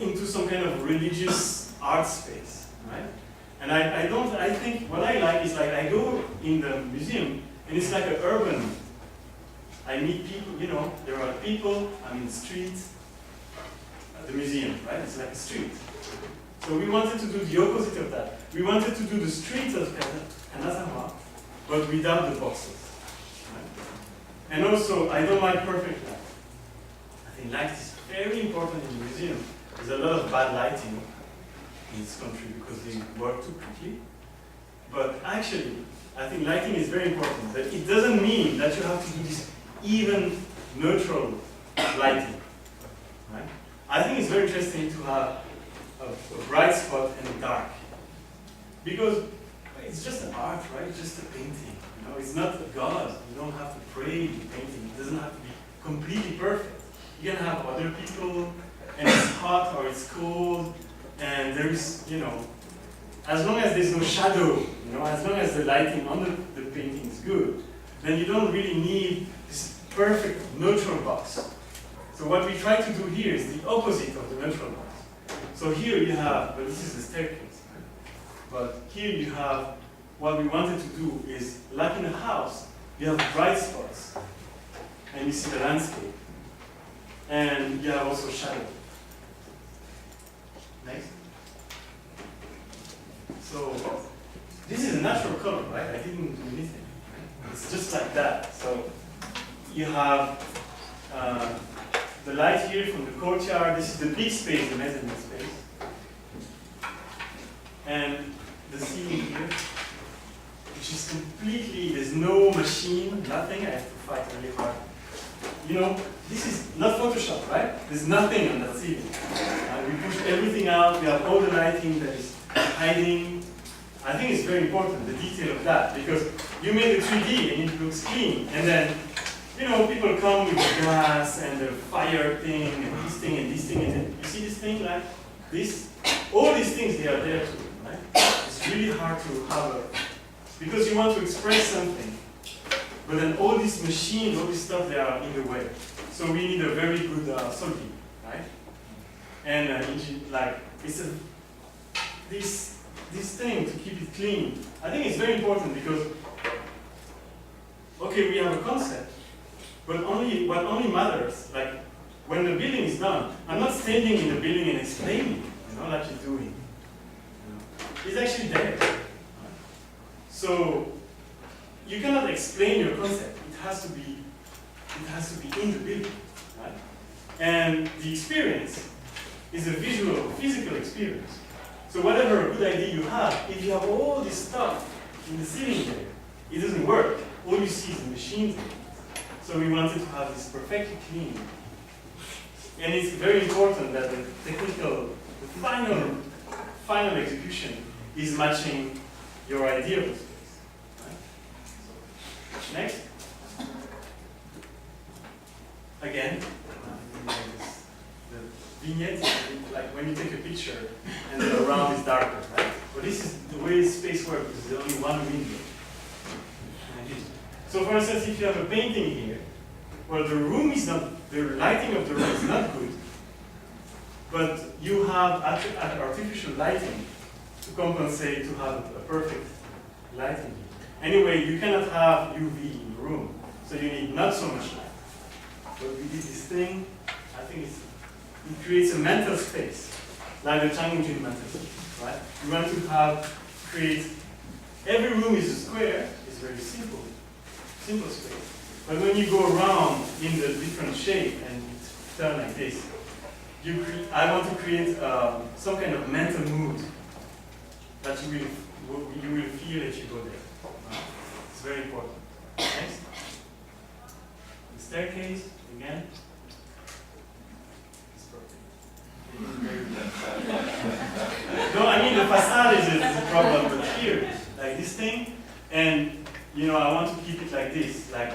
into some kind of religious art space, right? And I think what I like is like I go in the museum, and it's like an urban. I meet people, there are people, I'm in the street, the museum, right? It's like a street. So we wanted to do the opposite of that. We wanted to do the streets of Kanazawa, but without the boxes. Right? And also, I don't like perfect light. I think light is very important in the museum. There's a lot of bad lighting in this country because they work too quickly. But actually, I think lighting is very important. But it doesn't mean that you have to do this even neutral lighting. Right? I think it's very interesting to have a bright spot and a dark. Because it's just an art, right? It's just a painting. It's not a god. You don't have to pray the painting. It doesn't have to be completely perfect. You can have other people, and it's hot or it's cold, and there is, as long as there's no shadow, as long as the lighting on the painting is good, then you don't really need this perfect neutral box. So what we try to do here is the opposite of the neutral box. So here you have, but this is the staircase, right? But here you have, what we wanted to do is, like in a house, you have bright spots, and you see the landscape, and you have also shadow. Next. So this is a natural color, right? I didn't do anything. Right? It's just like that. So you have the light here from the courtyard. This is the big space, the mezzanine space. And the ceiling here, which is completely, there's no machine, nothing. I have to fight really hard. This is not Photoshop, right? There's nothing on that ceiling. We push everything out. We have all the lighting that is hiding. I think it's very important, the detail of that, because you made a 3D and it looks clean. And then, people come with the glass and the fire thing and this thing and this thing. And then you see this thing like this? All these things, they are there too, right? It's really hard to have because you want to express something. But then all these machines, all this stuff, they are in the way. So we need a very good solving, right? And it's this thing to keep it clean. I think it's very important because, okay, we have a concept, but what only matters, like when the building is done, I'm not standing in the building and explaining, like you're doing. It's actually there. So you cannot explain your concept. It has to be in the building, right? And the experience is a visual, physical experience. So whatever good idea you have, if you have all this stuff in the ceiling there, it doesn't work. All you see is the machines. So we wanted to have this perfectly clean. And it's very important that the final execution is matching your idea of the space. Next. Again, the vignette, like when you take a picture and the around is darker, right? But this is the way space works, because there's only one window. So for instance, if you have a painting here, well, the room is not, the lighting of the room is not good, but you have artificial lighting to compensate to have a perfect lighting. Anyway, you cannot have UV in the room, so you need not so much light. But we did this thing, I think it creates a mental space, like the Changjin mental space, right? We want to create, every room is a square, it's very simple space. But when you go around in the different shape and turn like this, I want to create some kind of mental mood that you will feel as you go there. It's very important. Next. The staircase, again. It's perfect. No, I mean the facade is a problem, but here, like this thing, and you know, I want to keep it like this, like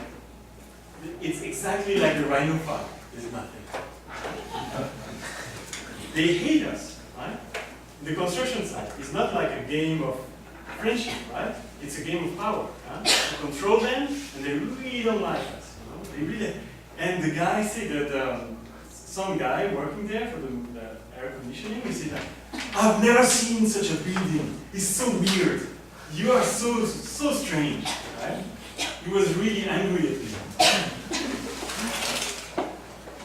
it's exactly like the rhinophile. There's nothing. They hate us, right? The construction site is not like a game of friendship, right? It's a game of power. Huh? You control them, and they really don't like us. You know? They really. And the guy said that some guy working there for the air conditioning, he said, "I've never seen such a building. It's so weird. You are so strange." Right? He was really angry at me.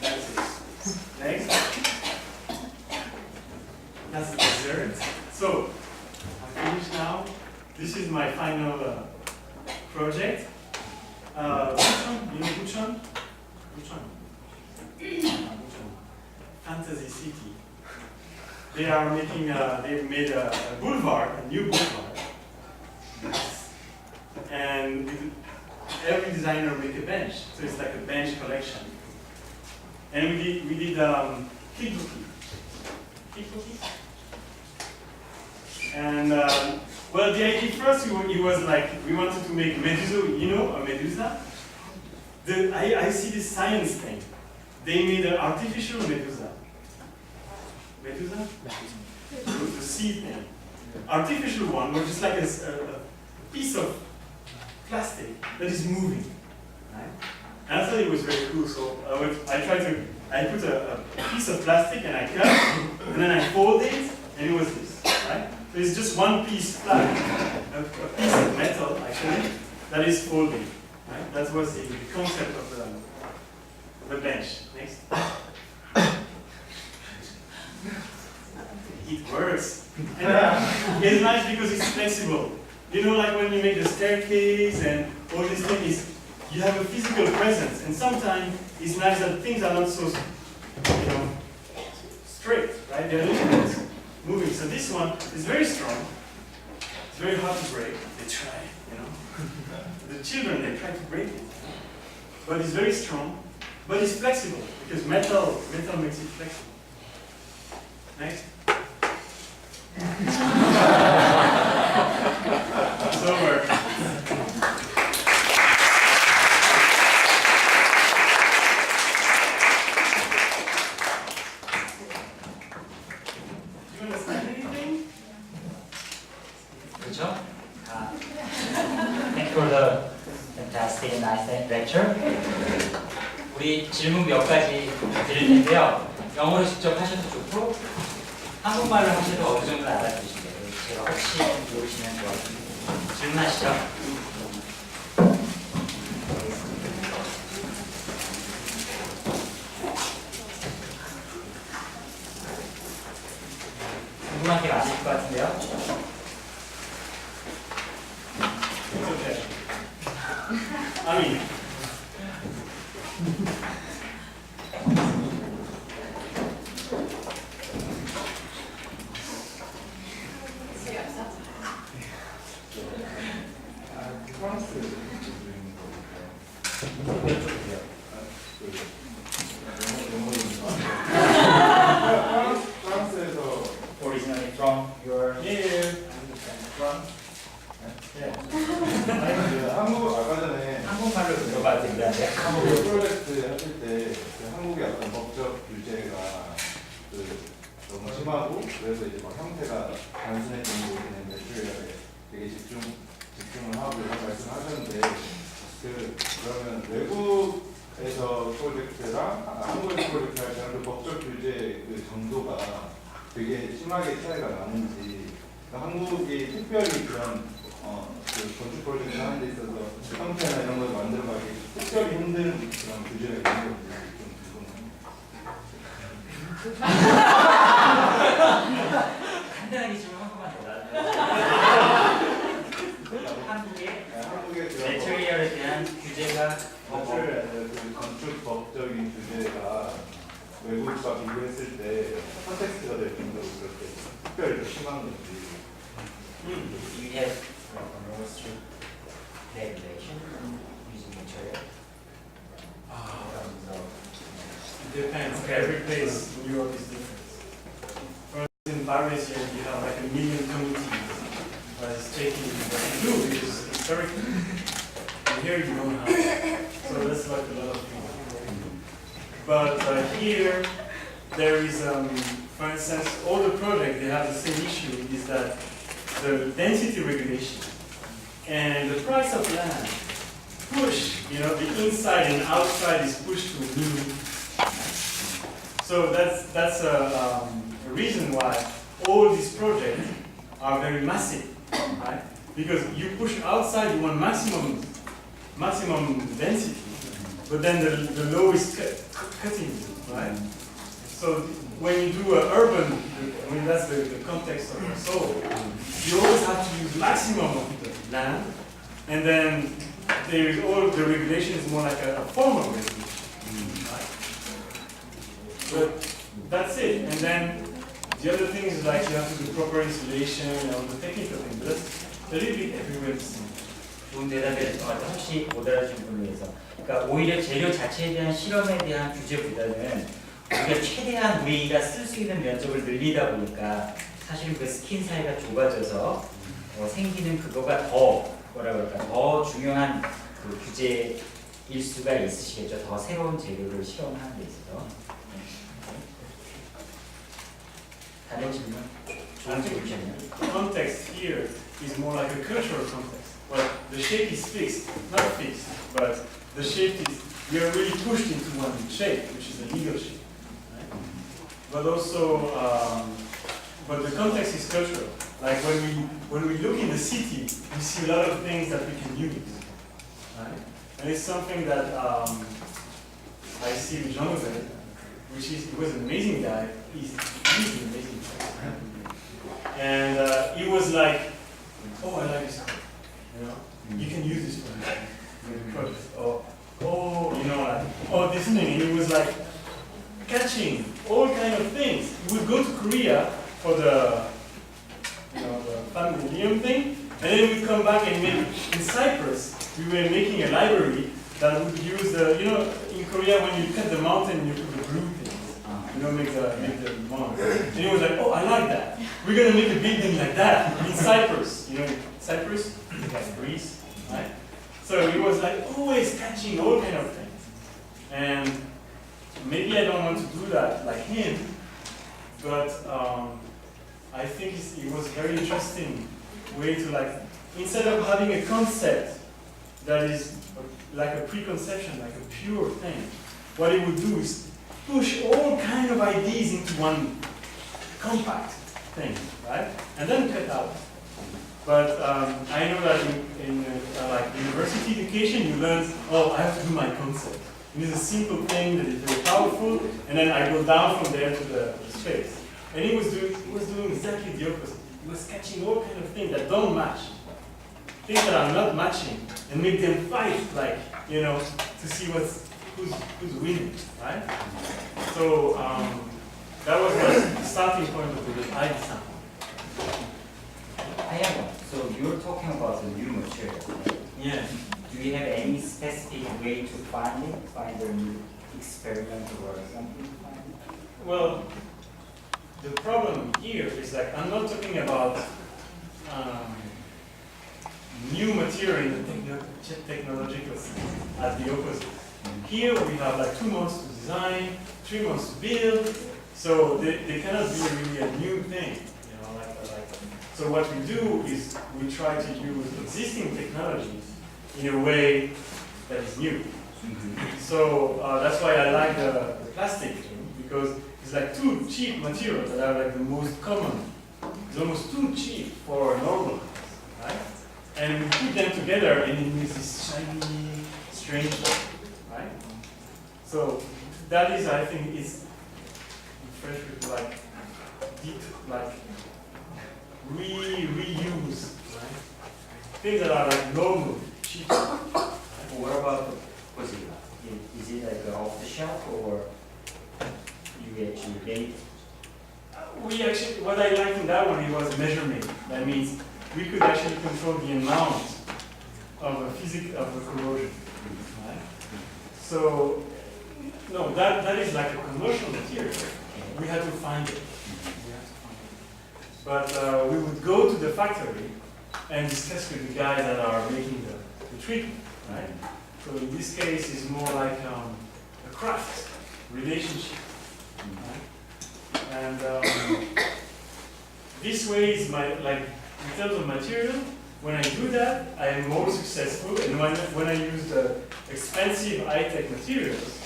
That's it. Next. That's the dessert. So, I'm finished now. This is my final project. Bucheon, you know Bucheon? Bucheon. Fantasy City. They are making, they've made a boulevard, a new boulevard. And every designer make a bench, so it's like a bench collection. And we did kickbooking. And well, the idea first it was like we wanted to make Medusa, you know, a Medusa. I see this science thing. They made an artificial Medusa. Medusa? The sea thing. Artificial one was just like a piece of plastic that is moving, right? And I thought it was very cool, so I put a piece of plastic and I cut, and then I fold it, and it was this, right? So it's just one piece flat, a piece of metal, actually, that is folding, right? That was the concept of the bench. Next. It works. And it's nice because it's flexible. You know, like when you make the staircase and all these things, you have a physical presence. And sometimes it's nice that things are not so, you know, straight, right? They're a little bit moving. So this one is very strong. It's very hard to break. They try, you know. The children, they try to break it. But it's very strong. But it's flexible because metal makes it flexible. Next. It's over. Do you understand anything? 그렇죠? Thank you for the fantastic and nice lecture. 우리 질문 몇 가지 드릴 텐데요. 영어로 직접 하셔도 좋고 한국말로 하셔도 어느 정도 알아들으시면 돼요. 제가 혹시 모르시면 좋아요. 질문하시죠. 궁금한 게 많으실 것 같은데요. Okay. I mean. 프랑스에서 Originally from your France. 한국 아까 전에 한국말로 들어. 심하고 그래서 이제 막 형태가 단순해지는 부분에 매트리얼에 되게 집중을 하고 이런 말씀하셨는데 그러면 외국에서 프로젝트랑 한국에서 프로젝트 할 때는 그 법적 규제 그 정도가 되게 심하게 차이가 나는지 한국이 특별히 그런 그 건축 프로젝트 하는 데 있어서 형태나 이런 걸 만들어가기 특별히 힘든 그런 규제가 있는 건지 좀 궁금해요. 간단하게 질문 한 번만 더 한국의 매트리얼에 대한 규제가 건축 법적인 규제가 외국과 비교했을 때 컨텍스트가 될 정도로 그렇게 특별히 더 심한 건지. You have more strict regulation using material. It depends. Every place in Europe is different. For instance, in Paris, here you have like 1 million committees that is taking what to do because historically, and here you don't have that. So that's like a lot of things. But here, there is, for instance, all the projects, they have the same issue, is that the density regulation and the price of land push, the inside and outside is pushed to a new. So that's a reason why all these projects are very massive, right? Because you push outside, you want maximum density, but then the law is cutting you, right? So when you do an urban, that's the context of the soul, you always have to use maximum of the land, and then there is all the regulation is more like a formal regulation, right? But that's it. And then the other thing is like you have to do proper insulation and all the technical things. But that's a little bit everywhere the same. 좋은 대답이었던 것 같아요. 혹시 못 알아주신 분을 위해서. 그러니까 오히려 재료 자체에 대한 실험에 대한 규제보다는 우리가 최대한 우리가 쓸 수 있는 면적을 늘리다 보니까 사실은 그 스킨 사이가 좁아져서 생기는 그거가 더 더 중요한 그 규제일 수가 있으시겠죠. 더 새로운 재료를 실험하는 데 있어서. 다른 질문? 좋은 질문이셨네요. Context here is more like a cultural context. Well, the shape is fixed, not fixed, but the shape is, we are really pushed into one shape, which is a legal shape. Right? But also, but the context is cultural. Like when we look in the city, we see a lot of things that we can use. Right? And it's something that I see with Jonathan, which is, he was an amazing guy. He's an amazing guy. And he was like, oh, I like this color. You can use this for the project. Like, this thing. And he was like catching all kind of things. He would go to Korea for the family museum thing, and then we'd come back and make, in Cyprus, we were making a library that would use the, in Korea when you cut the mountain, you put the blue things, make the mountain. And he was like, oh, I like that. We're going to make a building like that in Cyprus. Cyprus, like Greece, right? So he was like always catching all kind of things. And maybe I don't want to do that like him, but I think it was very interesting way to instead of having a concept that is like a preconception, like a pure thing, what he would do is push all kind of ideas into one compact thing, right? And then cut out. But I know that in university education, you learn, I have to do my concept. It is a simple thing that is very powerful, and then I go down from there to the space. And he was doing exactly the opposite. He was catching all kind of things that don't match, things that are not matching, and make them fight, to see who's winning, right? So that was the starting point of the idea. So you're talking about the new material, right? Yeah. Do you have any specific way to find a new experiment or something? Well, the problem here is I'm not talking about new material in the technological sense, as the opposite. Here we have 2 months to design, 3 months to build, So they cannot be really a new thing, you know, so what we do is we try to use existing technologies in a way that is new. So that's why I like the plastic too, because it's like two cheap materials that are like the most common. It's almost too cheap for a normal house, right? And we put them together and it makes this shiny, strange stuff, right? So that is, I think, is in French we like deep, like reuse, right? Things that are like normal, cheap. What about the Godzilla? Is it like off the shelf or you actually made? We actually, what I liked in that one, it was measurement. That means we could actually control the amount of the corrosion, right? So, no, that is like a commercial material. We had to find it. But we would go to the factory and discuss with the guys that are making the treatment, right? So in this case, it's more like a craft relationship, right? And this way is like in terms of material. When I do that, I am more successful. And when I use the expensive high-tech materials,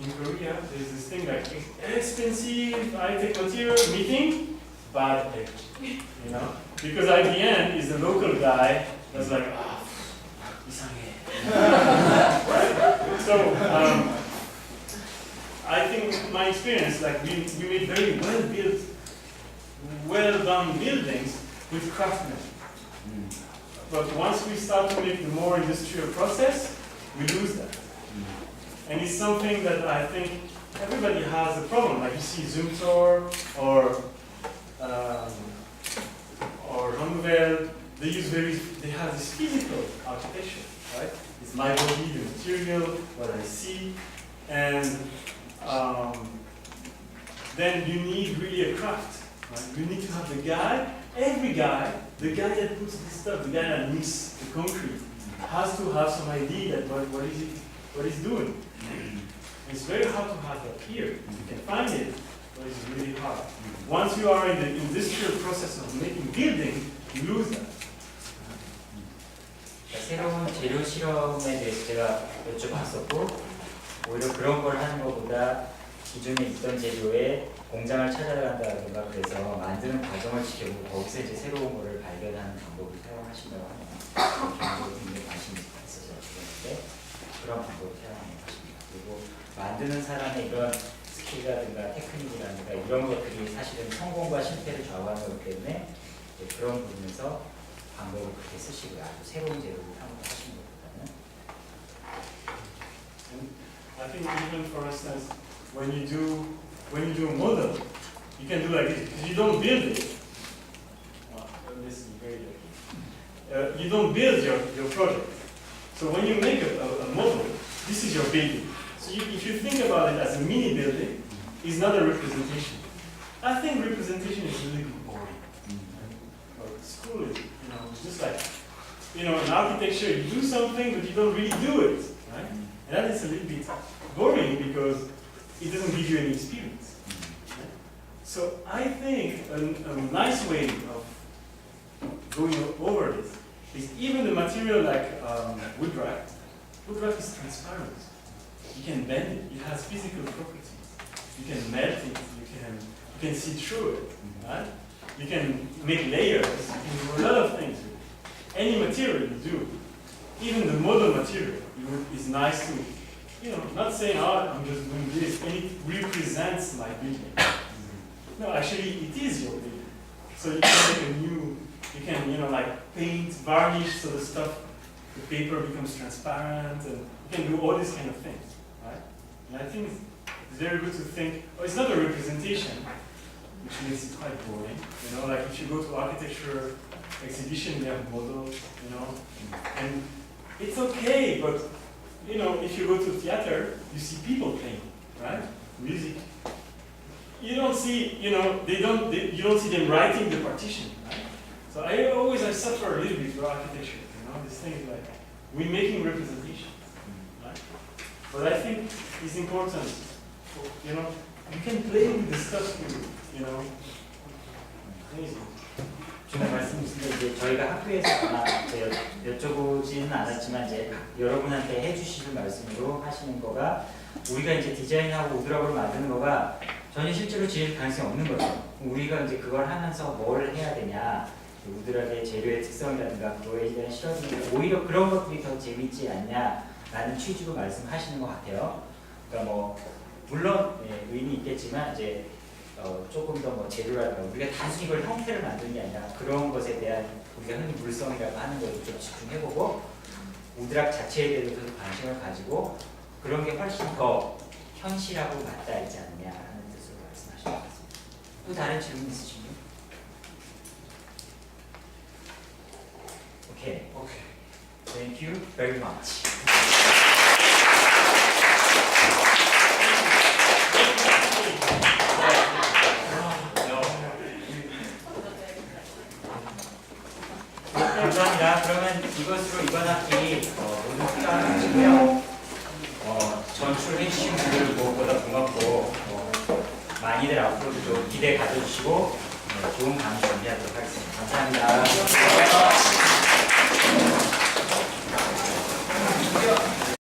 in Korea, there's this thing like expensive high-tech material meeting bad packaging, you know, because at the end is the local guy that's like, ah, 이상해. Right? So I think my experience, like we made very well-built, well-done buildings with craftsmen. But once we start to make the more industrial process, we lose that. And it's something that I think everybody has a problem. Like you see Zumthor or Hannover, they have this physical architecture, right? It's my body, the material, what I see, and then you need really a craft. Right? You need to have the guy, the guy that puts this stuff, the guy that mixes the concrete, has to have some idea that what he's doing. It's very hard to have that here. You can find it, but it's really hard. Once you are in the industrial process of making building, you lose that. 새로운 재료 실험에 대해서 제가 여쭤봤었고 오히려 그런 걸 하는 것보다 기존에 있던 재료에 공장을 찾아간다든가 그래서 만드는 과정을 지켜보고 거기서 이제 새로운 거를 발견하는 방법을 사용하신다고 하네요. 개인적으로 굉장히 관심이 있어서 그런데 그런 방법을 사용하는 것입니다. 그리고 만드는 사람의 이런 스킬이라든가 테크닉이라든가 이런 것들이 사실은 성공과 실패를 좌우하는 거기 때문에 그런 부분에서 방법을 그렇게 쓰시고요. 아주 새로운 재료를 탐구하시는 것보다는. I think even for instance, when you do a model, you can do like this because you don't build it. This is very lucky. You don't build your project. So when you make a model, this is your baby. So if you think about it as a mini building, it's not a representation. I think representation is a little bit boring. School is, just like, in architecture, you do something, but you don't really do it, right? And that is a little bit boring because it doesn't give you any experience. Right? So I think a nice way of going over this is even the material like wood raft. Wood raft is transparent. You can bend it. It has physical properties. You can melt it. You can see through it. Right? You can make layers. You can do a lot of things with it. Any material you do, even the model material, is nice to, not saying, oh, I'm just doing this, and it represents my building. No, actually, it is your building. So you can make a new, you can, like paint, varnish, so the stuff, the paper becomes transparent, and you can do all these kind of things, right? And I think it's very good to think, oh, it's not a representation, which makes it quite boring. Like if you go to architecture exhibition, they have models, and it's okay, but if you go to theater, you see people playing, right? Music. You don't see, you don't see them writing the partition, right? So I suffer a little bit with architecture, this thing like we're making representations, right? But I think it's important, you can play with the stuff you know. Amazing. 중요한 말씀이신데 이제 저희가 학교에서 아마 여쭤보지는 않았지만 이제 여러분한테 해주시는 말씀으로 하시는 거가 우리가 이제 디자인하고 우드락으로 만드는 거가 전혀 실제로 지을 가능성이 없는 거죠. 우리가 이제 그걸 하면서 뭘 해야 되냐, 우드락의 재료의 특성이라든가 그거에 대한 실험이 오히려 그런 것들이 더 재밌지 않냐라는 취지로 말씀하시는 것 같아요. 그러니까 뭐 물론 의미 있겠지만 이제 조금 더 뭐 재료라든가 우리가 단순히 이걸 형태를 만드는 게 아니라 그런 것에 대한 우리가 흔히 물성이라고 하는 것도 좀 집중해보고 우드락 자체에 대해서도 관심을 가지고 그런 게 훨씬 더 현실하고 맞닿아 있지 않느냐라는 뜻으로 말씀하신 것 같습니다. 또 다른 질문 있으신가요? 오케이. Thank you very much. 감사합니다. 그러면 이것으로 이번 학기 모두 수강하시고요. 전출해 주신 분들 무엇보다 고맙고 많이들 앞으로도 좀 기대 가져주시고 좋은 강의 준비하도록